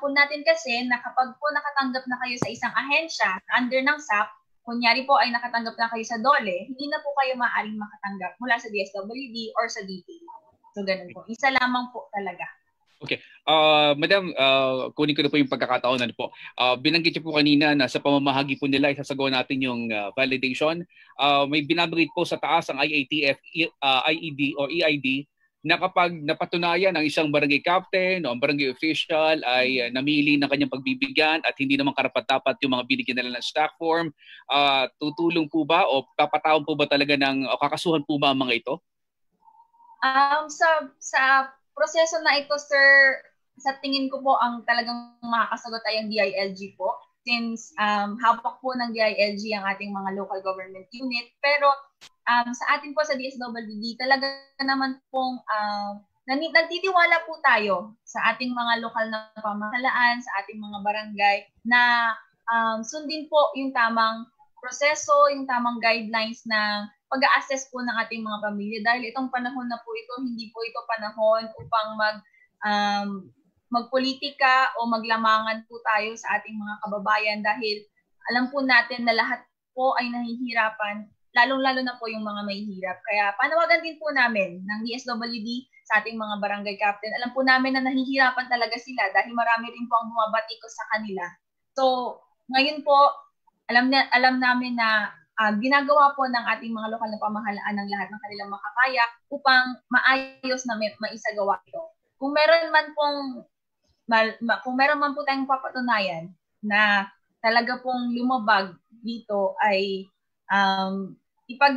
C: po natin kasi na kapag po nakatanggap na kayo sa isang ahensya under ng SAP, kunyari po ay nakatanggap na kayo sa DOLE, hindi na po kayo maaaring makatanggap mula sa DSWD or sa DA. So ganun po. Isa lamang po talaga.
D: Okay. Madam, kunin ko na po yung pagkakataon. Binanggit niyo po kanina na sa pamamahagi po nila, isasagawa natin yung validation. May binabanggit po sa taas ang IATF, IED o EID na kapag napatunayan ang isang barangay captain o ang barangay official ay namili ng kanyang pagbibigyan at hindi naman karapat-dapat yung mga binigyan nila ng stock form, tutulong po ba o papatawag po ba talaga o kakasuhan po ba ang mga ito?
C: Sa proseso na ito, sir, sa tingin ko po ang talagang makakasagot ay ang DILG po. Since hawak po ng DILG ang ating mga local government unit. Pero sa atin po sa DSWD, talaga naman pong nagtitiwala po tayo sa ating mga lokal na pamahalaan, sa ating mga barangay, na sundin po yung tamang proseso, yung tamang guidelines ng pag-a-assess po ng ating mga pamilya. Dahil itong panahon na po ito, hindi po ito panahon upang magpolitika o maglamangan po tayo sa ating mga kababayan dahil alam po natin na lahat po ay nahihirapan, lalong-lalo na po yung mga mahihirap. Kaya panawagan din po namin ng DSWD sa ating mga barangay captain. Alam po namin na nahihirapan talaga sila dahil marami rin po ang bumabatikos sa kanila. So, ngayon po, alam namin na ginagawa po ng ating mga lokal na pamahalaan ng lahat ng kanilang makakaya upang maayos na maisagawa ito. Kung meron man po tayong papatunayan na talaga pong lumabag dito ay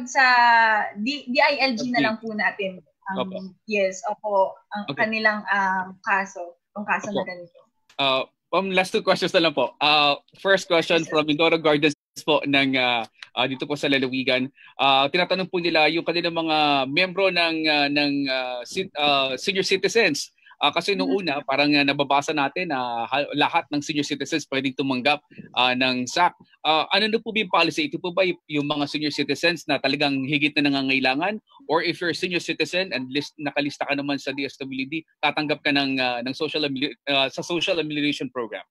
C: sa DILG na lang po natin ang kanilang kaso, ang kaso na ganito.
D: Last 2 questions na lang po. First question from Mindoro Gardens po ng dito po sa Lalawigan. Tinatanong po nila yung kanilang mga miyembro ng senior citizens. Kasi noong una, parang nababasa natin na lahat ng senior citizens pwedeng tumanggap ng SAC. Ano na po ba yung policy? Ito po ba yung mga senior citizens na talagang higit na nangangailangan? Or if you're a senior citizen and nakalista ka naman sa DSWD, tatanggap ka ng sa social amelioration program?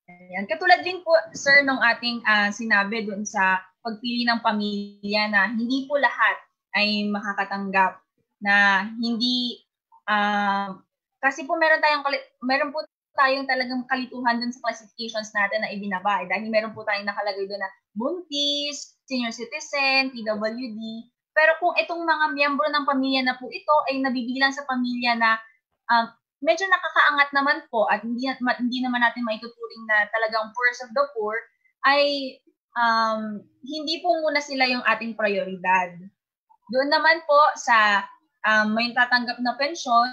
C: Ayan. Katulad din po, sir, nung ating sinabi doon sa pagpili ng pamilya na hindi po lahat ay makakatanggap, na hindi kasi po meron po tayong talagang kalituhan dun sa classifications natin na ibinaba dahil meron po tayong nakalagay doon na buntis, senior citizen, PWD. Pero kung itong mga miyembro ng pamilya na po ito ay nabibilang sa pamilya na medyo nakakaangat naman po at hindi naman natin maituturing na talagang poorest of the poor, ay hindi po muna sila yung ating prioridad. Doon naman po sa may tatanggap na pension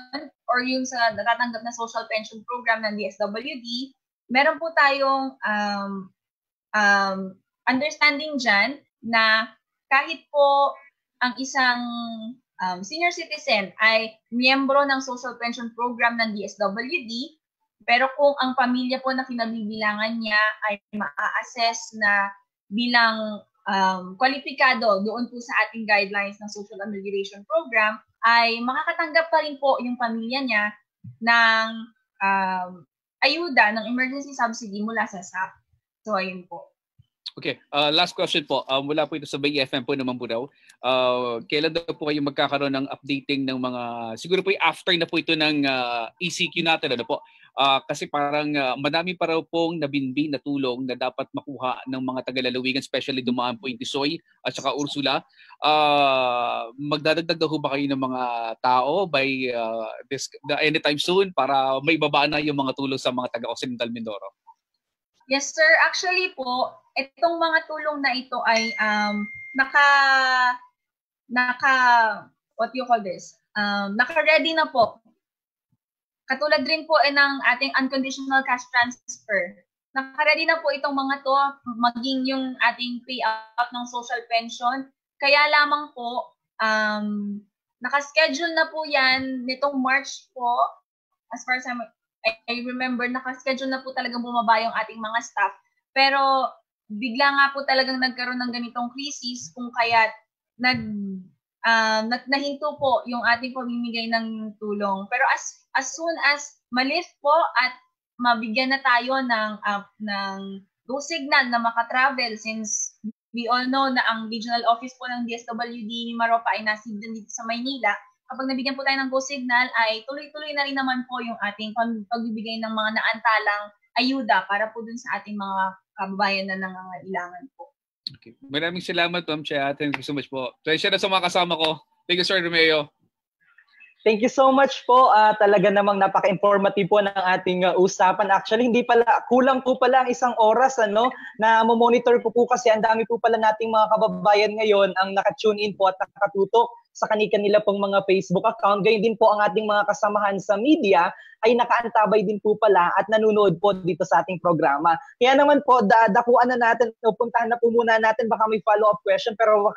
C: or yung sa natatanggap na social pension program ng DSWD, meron po tayong understanding dyan na kahit po ang isang senior citizen ay miyembro ng social pension program ng DSWD, pero kung ang pamilya po na kinabibilangan niya ay ma-assess na bilang kwalipikado doon po sa ating guidelines ng social amelioration program, ay makakatanggap pa rin po yung pamilya niya ng ayuda, ng emergency subsidy mula sa SAC. So, ayun po.
D: Okay, last question po. Mula po ito sa Bay FM po naman po daw. Kailan daw po kayo magkakaroon ng updating ng mga, siguro po after na po ito ng ECQ natin, ano po? Kasi parang madami pa raw pong nabinbin na tulong na dapat makuha ng mga taga-lalawigan, especially dumaan po yung Tisoy at saka Ursula. Magdadagdag daw ba kayo ng mga tao by anytime soon para may baba na yung mga tulong sa mga taga-Occidental Mindoro?
C: Yes, sir. Actually po, itong mga tulong na ito ay naka-ready na po. Katulad rin po ng ating unconditional cash transfer. Naka-ready na po itong mga to, maging yung ating payout ng social pension. Kaya lamang po, naka-schedule na po yan nitong March po. As far as I remember, naka-schedule na po talagang bumaba yung ating mga staff. Pero bigla nga po talagang nagkaroon ng ganitong krisis kung kaya nahinto po yung ating pamimigay ng tulong. Pero as soon as malift po at mabigyan na tayo ng go signal na makatravel, since we all know na ang regional office po ng DSWD Mimaropa ay nasigdan dito sa Maynila, kapag nabigyan po tayo ng go signal ay tuloy-tuloy na rin naman po yung ating pagbibigay ng mga naantalang ayuda para po dun sa ating mga kababayan na nangangailangan po.
D: Okay. Maraming salamat, Ma'am Chia. Thank you so much po. Pleasure na sa mga kasama ko. Thank you, Sir Romeo.
B: Thank you so much po. Talaga namang napaka-informative po ng ating usapan. Actually, hindi pala, kulang po pala ang isang oras na monitor ko po kasi ang dami po pala nating mga kababayan ngayon ang naka-tune in po at nakatutok sa kanila pong mga Facebook account. Gayun din po ang ating mga kasamahan sa media ay nakaantabay din po pala at nanonood po dito sa ating programa. Kaya naman po, dakuan na natin, puntahan na po muna natin, baka may follow-up question, pero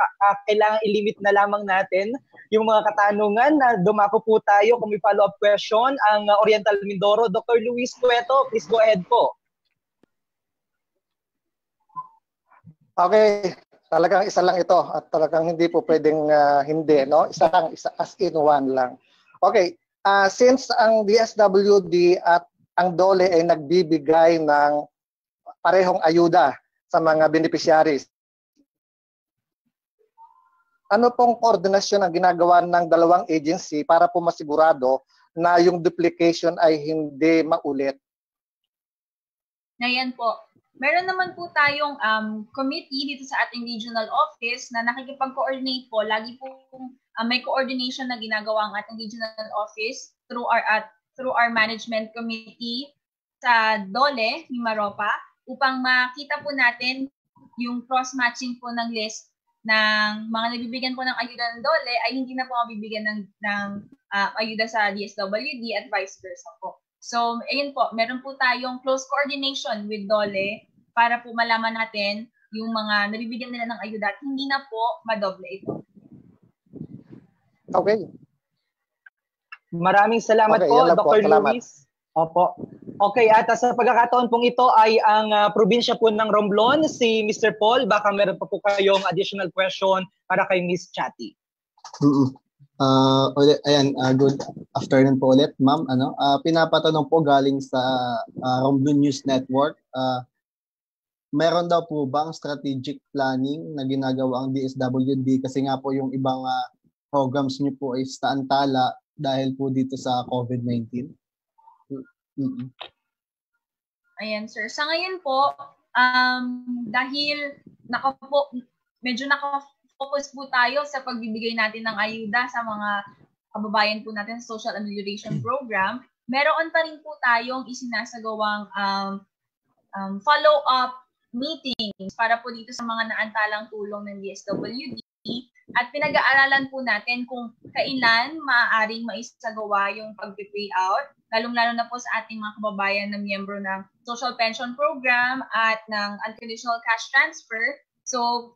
B: kailangan i-limit na lamang natin yung mga katanungan na dumako po tayo kung may follow-up question. Ang Oriental Mindoro, Dr. Luis Cueto, please go ahead po.
A: Okay, talagang isa lang ito at talagang hindi po pwedeng hindi, no? Isa lang, as in one lang. Okay, since ang DSWD at ang DOLE ay nagbibigay ng parehong ayuda sa mga beneficiaries, ano pong koordinasyon ang ginagawa ng dalawang agency para po masigurado na yung duplication ay hindi maulit?
C: Ngayon po, meron naman po tayong committee dito sa ating regional office na nakikipag-coordinate po. Lagi po may coordination na ginagawa ang ating regional office through our management committee sa DOLE, Mimaropa, upang makita po natin yung cross-matching po ng list ng mga nabibigyan po ng ayuda ng DOLE ay hindi na po mabibigyan ng ayuda sa DSWD at vice versa po. So, ayun po, meron po tayong close coordination with DOLE para po malaman natin yung mga nabibigyan nila ng ayuda at hindi na po madoble ito.
A: Okay.
B: Maraming salamat po, Dr. Luis. Opo. Okay, at sa pagkakataon pong ito ay ang probinsya po ng Romblon, si Mr. Paul. Baka meron pa po kayong additional question para kay Miss Chatty.
E: Good afternoon po ulit, ma'am. Pinapatanong po galing sa Romblon News Network. Meron daw po bang strategic planning na ginagawa ang DSWD kasi nga po yung ibang programs niyo po ay staantala dahil po dito sa COVID-19?
C: Ayan, sir. Sa ngayon po, dahil medyo naka-focus po tayo sa pagbibigay natin ng ayuda sa mga kababayan po natin sa Social Amelioration Program, meron pa rin po tayong isinasagawang follow-up meetings para po dito sa mga naantalang tulong ng DSWD at pinag-aaralan po natin kung kailan maaaring maisagawa yung pag-payout, lalong-lalo na po sa ating mga kababayan na miyembro ng Social Pension Program at ng Unconditional Cash Transfer. So,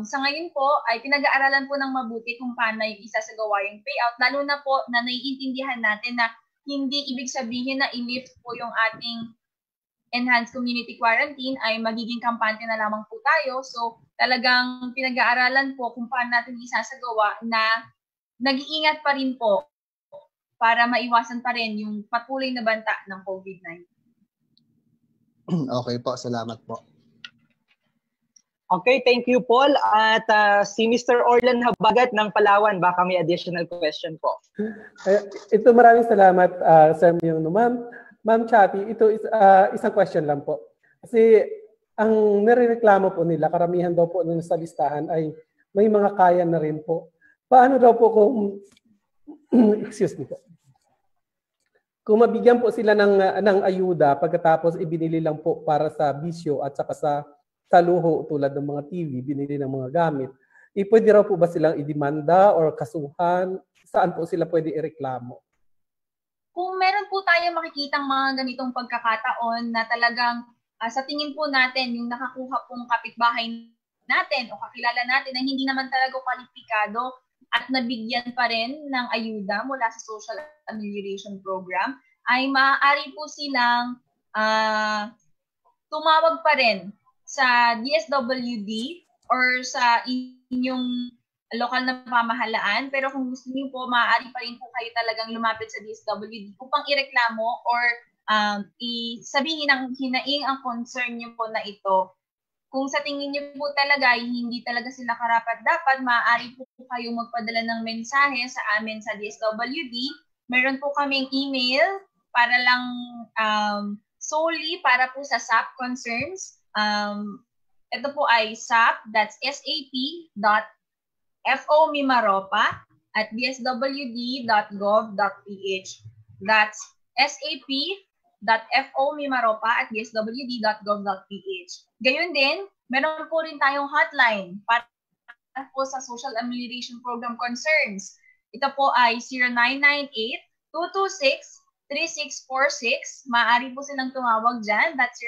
C: sa ngayon po ay pinag-aaralan po ng mabuti kung paano yung isasagawa yung payout, lalo na po na naiintindihan natin na hindi ibig sabihin na i-lift po yung ating enhanced community quarantine ay magiging kampante na lamang po tayo. So, talagang pinag-aaralan po kung paano natin isasagawa na nag-iingat pa rin po para maiwasan pa rin yung patuloy na banta ng COVID-19.
E: Okay po, salamat po.
B: Okay, thank you, Paul. At si Mr. Orlan Habagat ng Palawan, baka may additional question po.
F: Ito, maraming salamat, Sir Myung. Ma'am Chatty, ito is isang question lang po. Kasi ang nirereklamo po nila, karamihan daw po nun sa listahan ay may mga kaya na rin po. Paano daw po kung, excuse me po, kung mabigyan po sila ng ayuda pagkatapos ibinili lang po para sa bisyo at saka sa luho tulad ng mga TV, binili ng mga gamit, pwede raw po ba silang idemanda or kasuhan? Saan po sila pwede ireklamo?
C: Kung meron po tayo makikitang mga ganitong pagkakataon na talagang sa tingin po natin yung nakakuha pong kapitbahay natin o kakilala natin na hindi naman talaga kwalipikado at nabigyan pa rin ng ayuda mula sa Social Amelioration Program, ay maaari po silang tumawag pa rin sa DSWD or sa inyong lokal na pamahalaan, pero kung gusto niyo po, maaari pa rin po kayo talagang lumapit sa DSWD upang ireklamo or sabihin ng hinaing ang concern niyo po na ito. Kung sa tingin niyo po talaga hindi talaga sila karapat-dapat, maaari po kayong magpadala ng mensahe sa amin sa DSWD. Meron po kaming email para lang solely para po sa SAP concerns. Ito po ay SAP, that's SAP.FOMimaropa at dswd.gov.ph. That's sap.fomimaropa@dswd.gov.ph. Gayon din, meron po rin tayong hotline para po sa social amelioration program concerns. Ito po ay 0998-226-3646. Maaari po silang tumawag dyan. That's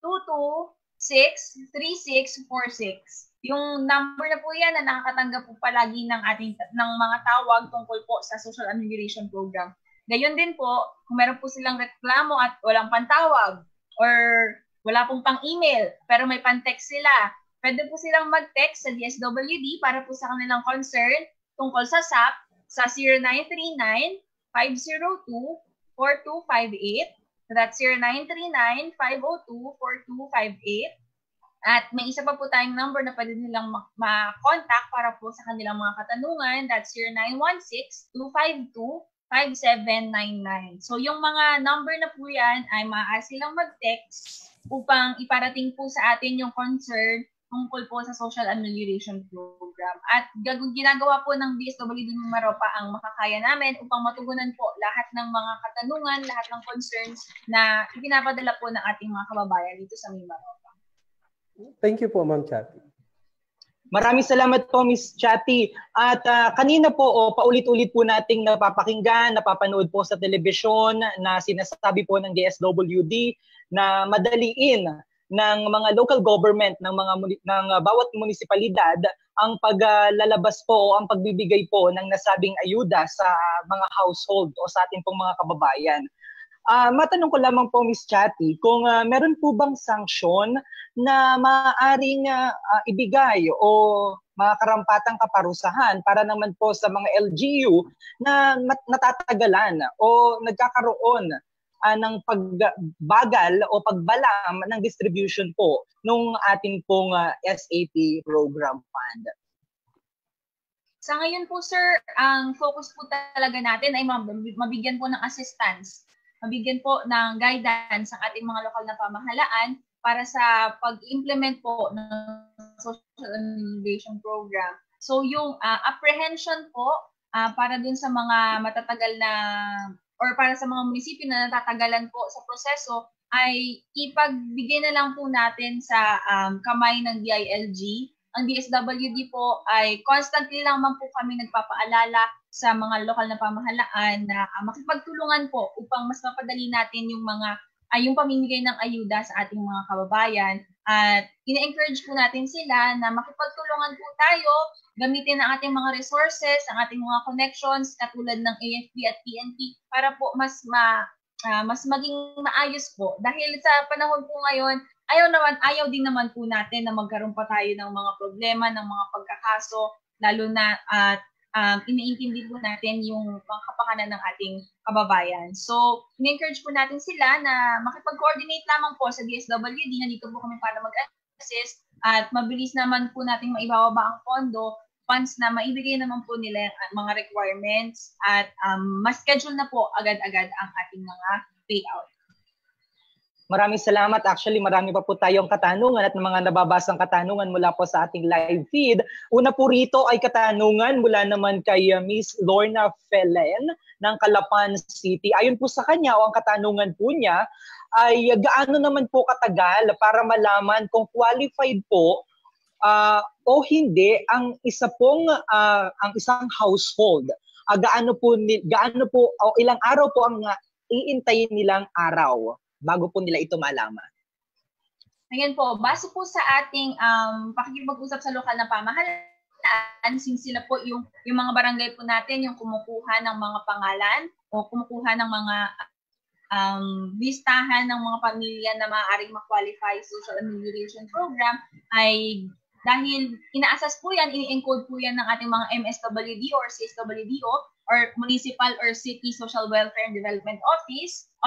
C: 0998-226-3646. Yung number na po yan na nakakatanggap po palagi ng mga tawag tungkol po sa social amelioration program. Gayon din po, kung meron po silang reklamo at walang pantawag or wala pong pang-email pero may pan-text sila, pwede po silang mag-text sa DSWD para po sa kanilang concern tungkol sa SAP sa 0939-502-4258. That's 0939-502-4258. At may isa pa po tayong number na pwede nilang ma-contact para po sa kanilang mga katanungan. That's 0916-252-5799. So yung mga number na po yan ay maaari silang mag-text upang iparating po sa atin yung concern tungkol po sa social amelioration program. At ginagawa po ng DSWD Mimaropa ang makakaya namin upang matugunan po lahat ng mga katanungan, lahat ng concerns na ipinapadala po ng ating mga kababayan dito sa Mimaropa.
F: Thank you po, Ma'am Chatty.
B: Maraming salamat po, Miss Chatty. At kanina po, paulit-ulit po nating napapakinggan, napapanood po sa telebisyon na sinasabi po ng DSWD na madaliin ng mga local government ng bawat munisipalidad ang paglalabas po o ang pagbibigay po ng nasabing ayuda sa mga household o sa ating pong mga kababayan. Matanong ko lamang po, Miss Chatty, kung meron po bang sanksyon na maaaring ibigay o mga karampatang kaparusahan para naman po sa mga LGU na natatagalan o nagkakaroon ng pagbagal o pagbalam ng distribution po nung ating pong SAP program fund.
C: Sa ngayon po, sir, ang focus po talaga natin ay mabigyan po ng assistance, mabigyan po ng guidance ang ating mga lokal na pamahalaan para sa pag-implement po ng social amelioration program. So yung apprehension po para dun sa mga matatagal na or para sa mga munisipyo na natatagalan po sa proseso ay ipagbigay na lang po natin sa kamay ng DILG. Ang DSWD po ay constantly lang man po kami nagpapaalala sa mga lokal na pamahalaan na makipagtulungan po upang mas mapadali natin yung yung pamimigay ng ayuda sa ating mga kababayan. At ina-encourage po natin sila na makipagtulungan po tayo, gamitin ang ating mga resources, ang ating mga connections katulad ng AFP at PNP para po mas maging maayos po. Dahil sa panahon po ngayon, ayaw din naman po natin na magkaroon pa tayo ng mga problema, ng mga pagkakaso, lalo na iniintindi po natin yung mga kapakanan ng ating kababayan. So, in-encourage po natin sila na makipag-coordinate lamang po sa DSWD. Nandito po kami para mag-assist at mabilis naman po natin maibababa ang pondo once na maibigay naman po nila ang mga requirements at mas-schedule na po agad-agad ang ating mga payout.
B: Maraming salamat. Actually, marami pa po tayong katanungan at mga nababasang katanungan mula po sa ating live feed. Una po rito ay katanungan mula naman kay Miss Lorna Felen ng Calapan City. Ayon po sa kanya o ang katanungan po niya ay gaano naman po katagal para malaman kung qualified po o hindi ang isang household. Gaano po o ilang araw po ang iintayin nilang araw bago po nila ito malaman?
C: Ayan po, base po sa ating pakikipag-usap sa lokal na pamahalaan, since sila po yung mga barangay po natin, yung kumukuha ng mga pangalan o kumukuha ng mga listahan ng mga pamilya na maaaring ma-qualify social amelioration program, ay dahil ina-assess po yan, ini-encode po yan ng ating mga MSWD or CSWDO or Municipal or City Social Welfare and Development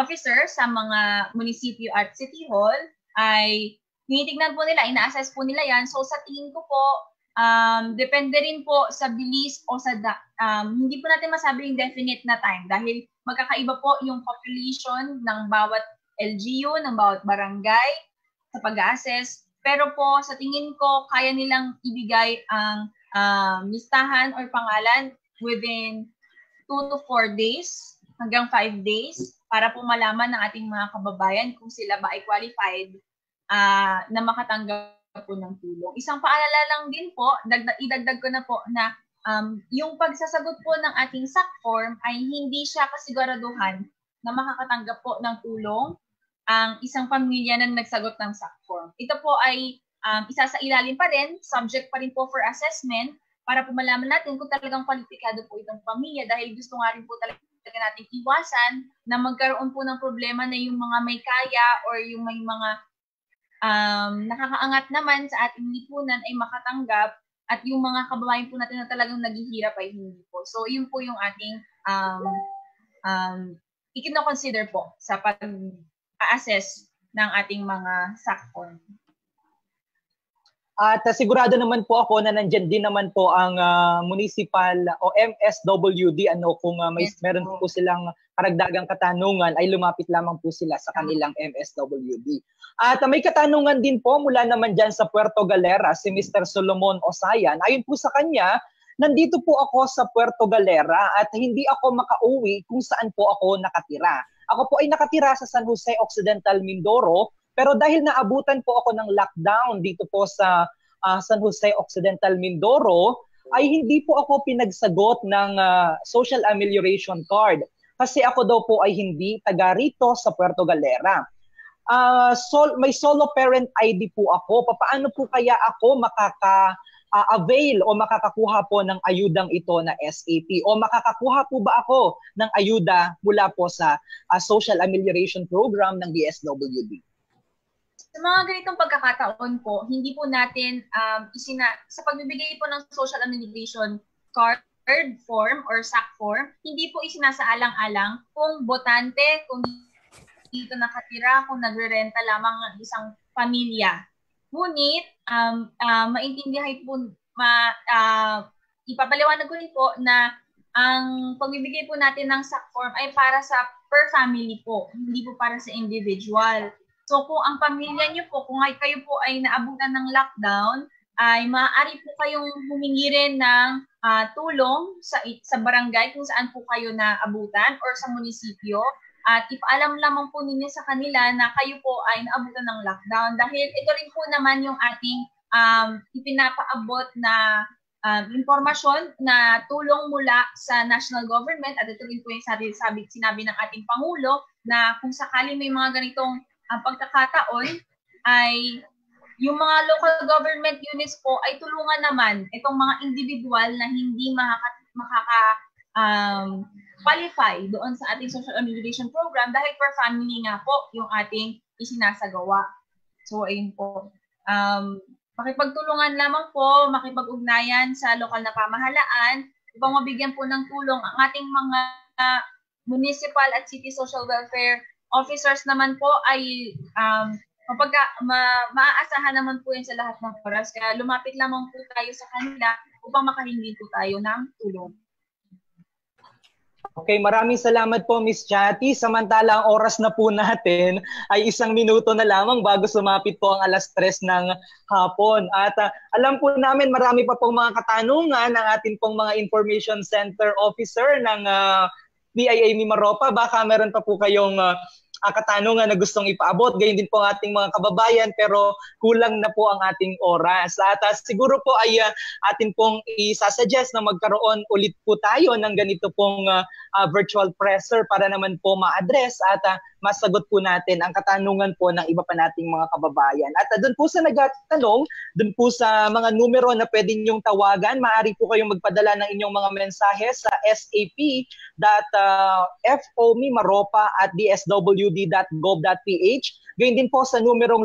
C: Officer sa mga munisipyo at City Hall, ay tinitignan po nila, ina-assess po nila yan. So sa tingin ko po, depende rin po sa bilis o sa, hindi po natin masabing definite na time dahil magkakaiba po yung population ng bawat LGU, ng bawat barangay sa pag-assess. Pero po, sa tingin ko, kaya nilang ibigay ang listahan or pangalan within 2 to 4 days hanggang 5 days para po malaman ng ating mga kababayan kung sila ba ay qualified na makatanggap po ng tulong. Isang paalala lang din po, idagdag ko na po na yung pagsasagot po ng ating SAC form ay hindi siya kasiguraduhan na makakatanggap po ng tulong ang isang pamilya na nagsagot ng SAC form. Ito po ay isa sa ilalim pa rin, subject pa rin po for assessment para po malaman natin kung talagang kwalipikado po itong pamilya dahil gusto nga rin po talaga natin iwasan na magkaroon po ng problema na yung mga may kaya or yung may mga nakakaangat naman sa ating lipunan ay makatanggap at yung mga kababayan po natin na talagang naghihirap ay hindi po. So yun po yung ating ikino-consider po sa pag-assess ng ating mga SAC form.
B: At sigurado naman po ako na nandiyan din naman po ang municipal o MSWD kung meron po silang karagdagang katanungan ay lumapit lamang po sila sa kanilang MSWD. At may katanungan din po mula naman dyan sa Puerto Galera si Mr. Solomon Osayan. Ayon po sa kanya, nandito po ako sa Puerto Galera at hindi ako makauwi kung saan po ako nakatira. Ako po ay nakatira sa San Jose Occidental, Mindoro. Pero dahil naabutan po ako ng lockdown dito po sa San Jose Occidental, Mindoro, ay hindi po ako pinagsagot ng social amelioration card. Kasi ako daw po ay hindi taga rito sa Puerto Galera. May solo parent ID po ako. Paano po kaya ako makaka-avail o makakakuha po ng ayudang ito na SAP? O makakakuha po ba ako ng ayuda mula po sa social amelioration program ng DSWD?
C: Sa mga ganitong pagkakataon po, hindi po natin sa pagbibigay po ng social amelioration card form or SAC form, hindi po isinasaalang-alang kung botante, kung dito nakatira, kung nagre-renta lamang ng isang pamilya. Ngunit, maintindihan po, ipapaliwanag ko rin po na ang pagbibigay po natin ng SAC form ay para sa per family po, hindi po para sa individual. So kung ang pamilya niyo po, kung kayo po ay naabutan ng lockdown, ay maaari po kayong humingi rin ng tulong sa barangay kung saan po kayo naabutan or sa munisipyo. At ipaalam lamang po ninyo sa kanila na kayo po ay naabutan ng lockdown. Dahil ito rin po naman yung ating ipinapaabot na impormasyon na tulong mula sa national government. At ito rin po yung sinabi ng ating Pangulo na kung sakali may mga ganitong ang pagkakataon ay yung mga local government units po ay tulungan naman itong mga individual na hindi qualify doon sa ating social amelioration program dahil per family nga po yung ating isinasagawa. So ayun po. Makipagtulungan lamang po, makipag-ugnayan sa lokal na pamahalaan upang mabigyan po ng tulong ang ating mga municipal at city social welfare officers naman po ay maaasahan naman po yan sa lahat ng oras. Kaya lumapit lamang po tayo sa kanila upang makahingi po tayo ng tulong.
B: Okay, maraming salamat po Miss Chatty. Samantala ang oras na po natin ay 1 minuto na lamang bago sumapit po ang 3:00 ng hapon. At alam po namin marami pa pong mga katanungan ng ating pong mga Information Center Officer ng PIA Mimaropa. Baka meron pa po kayong katanungan na gustong ipaabot. Gayon din po ang ating mga kababayan pero kulang na po ang ating oras. At siguro po ay atin pong isasuggest na magkaroon ulit po tayo ng ganito pong virtual presser para naman po ma-address at masagot po natin ang katanungan po ng iba pa nating mga kababayan. At doon po sa nagtatanong, doon po sa mga numero na pwede niyong tawagan, maaari po kayong magpadala ng inyong mga mensahe sa sap.fomimaropa@dswd.gov.ph. Gayon din po sa numerong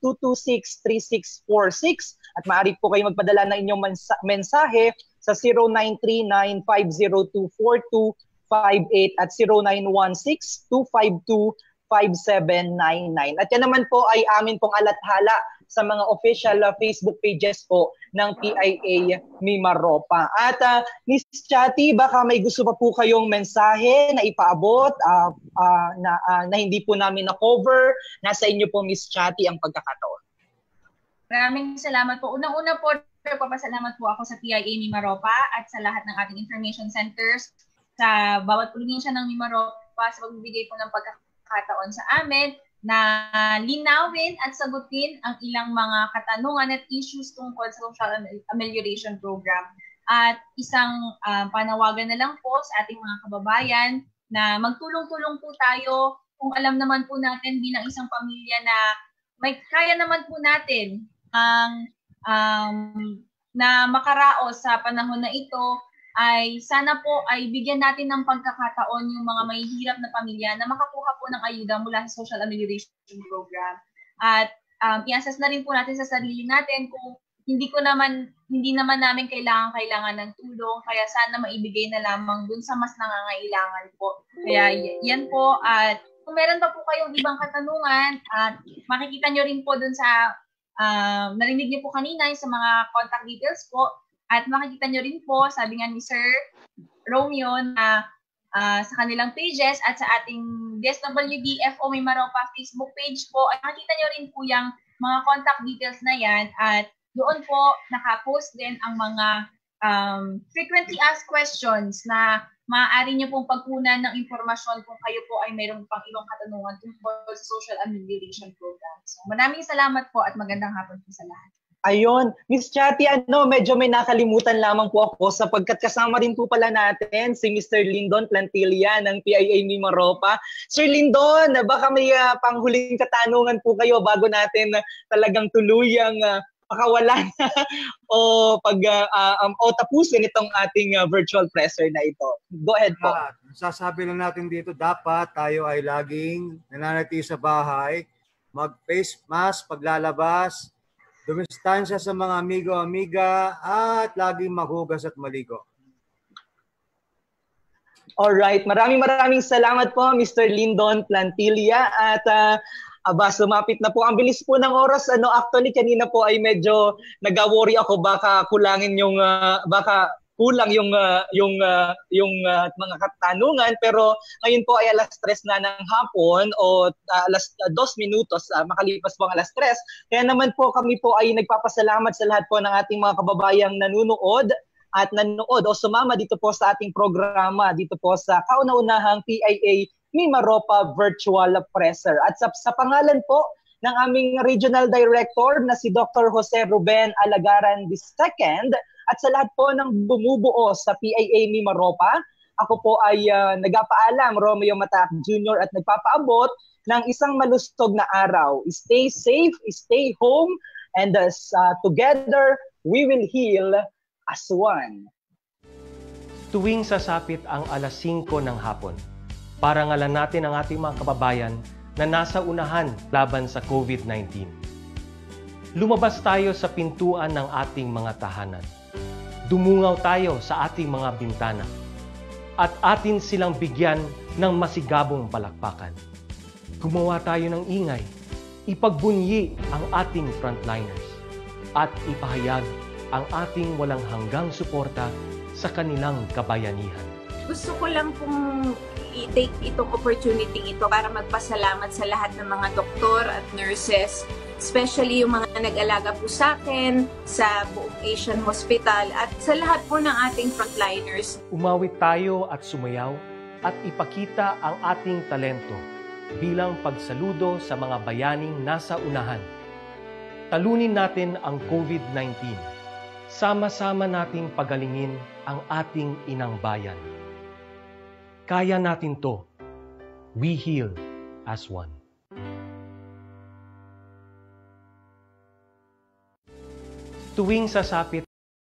B: 0998-226-3646 at maaari po kayong magpadala ng inyong mensahe sa 0939-502-4258 at 0916-252-5799. At yan naman po ay amin pong alathala sa mga official Facebook pages po ng PIA Mimaropa. At Miss Chatty, baka may gusto pa po kayong mensahe na ipaabot na hindi po namin na-cover. Nasa inyo po Miss Chatty ang pagkakataon.
C: Maraming salamat po. Unang-una po, nagpapasalamat po ako sa PIA Mimaropa at sa lahat ng ating information centers sa bawat probinsya ng Mimaropa sa pagbibigay po ng pagkakataon sa amin na linawin at sagutin ang ilang mga katanungan at issues tungkol sa social amelioration program. At isang panawagan na lang po sa ating mga kababayan na magtulong-tulong po tayo kung alam naman po natin bilang isang pamilya na may kaya naman po natin ang na makaraos sa panahon na ito, ay sana po ay bigyan natin ng pagkakataon yung mga mahihirap na pamilya na makakuha po ng ayuda mula sa Social Amelioration Program. At i-assess na rin po natin sa sarili natin kung hindi naman namin kailangan ng tulong, kaya sana maibigay na lamang dun sa mas nangangailangan po. Kaya yan po, at kung meron pa po kayong ibang katanungan, at makikita nyo rin po dun sa narinig niyo po kanina sa mga contact details po, at makikita nyo rin po, sabi nga ni Sir Romeo, na sa kanilang pages at sa ating DSWD FO Mimaropa Facebook page po, at makikita nyo rin po yung mga contact details na yan, at doon po nakapost din ang mga frequently asked questions na maaari nyo pong pagkunan ng impormasyon kung kayo po ay mayroong pang ibang katanungan tungkol sa Social Amelioration Program. So, maraming salamat po at magandang hapon po sa lahat.
B: Ayun, Miss Chatty, medyo may nakalimutan lamang po ako sapagkat kasama rin po pala natin si Mr. Lindon Plantilla ng PIA Mimaropa. Sir Lindon, baka may panghuling katanungan po kayo bago natin talagang tuluyang pakawalan o tapusin itong ating virtual presser na ito. Go ahead po.
G: Sasabi lang natin dito, dapat tayo ay laging nananatili sa bahay, mag-face mask paglalabas, dumistansya sa mga amigo-amiga, at laging maghugas at maligo.
B: Alright, maraming salamat po Mr. Lindon Plantilla, at sumapit na po. Ang bilis po ng oras. Actually kanina po ay medyo nag-worry ako baka kulangin yung kulang yung mga katanungan, pero ngayon po ay alas 3 na ng hapon o alas 2 minutos, makalipas po ang alas 3. Kaya naman po kami po ay nagpapasalamat sa lahat po ng ating mga kababayang nanonood o sumama dito po sa ating programa dito po sa kauna-unahang PIA Mimaropa Virtual Presser. At sa pangalan po ng aming Regional Director na si Dr. Jose Ruben Alagaran II, at sa lahat po ng bumubuo sa PIA Mimaropa, ako po ay nagpapaalam, Romeo Matac Jr., at nagpapaabot ng isang malustog na araw. Stay safe, stay home, and together we will heal as one.
H: Tuwing sasapit ang alas 5 ng hapon, parangalan natin ang ating mga kababayan na nasa unahan laban sa COVID-19. Lumabas tayo sa pintuan ng ating mga tahanan. Dumungaw tayo sa ating mga bintana at atin silang bigyan ng masigabong palakpakan. Gumawa tayo ng ingay, ipagbunyi ang ating frontliners at ipahayag ang ating walang hanggang suporta sa kanilang kabayanihan.
I: Gusto ko lang pong i-take itong opportunity ito para magpasalamat sa lahat ng mga doktor at nurses, especially yung mga nag-alaga po sa akin, sa buong Asian Hospital, at sa lahat po ng ating frontliners.
H: Umawit tayo at sumayaw at ipakita ang ating talento bilang pagsaludo sa mga bayaning nasa unahan. Talunin natin ang COVID-19. Sama-sama nating pagalingin ang ating inang bayan. Kaya natin to. We heal as one. Tuwing sasapit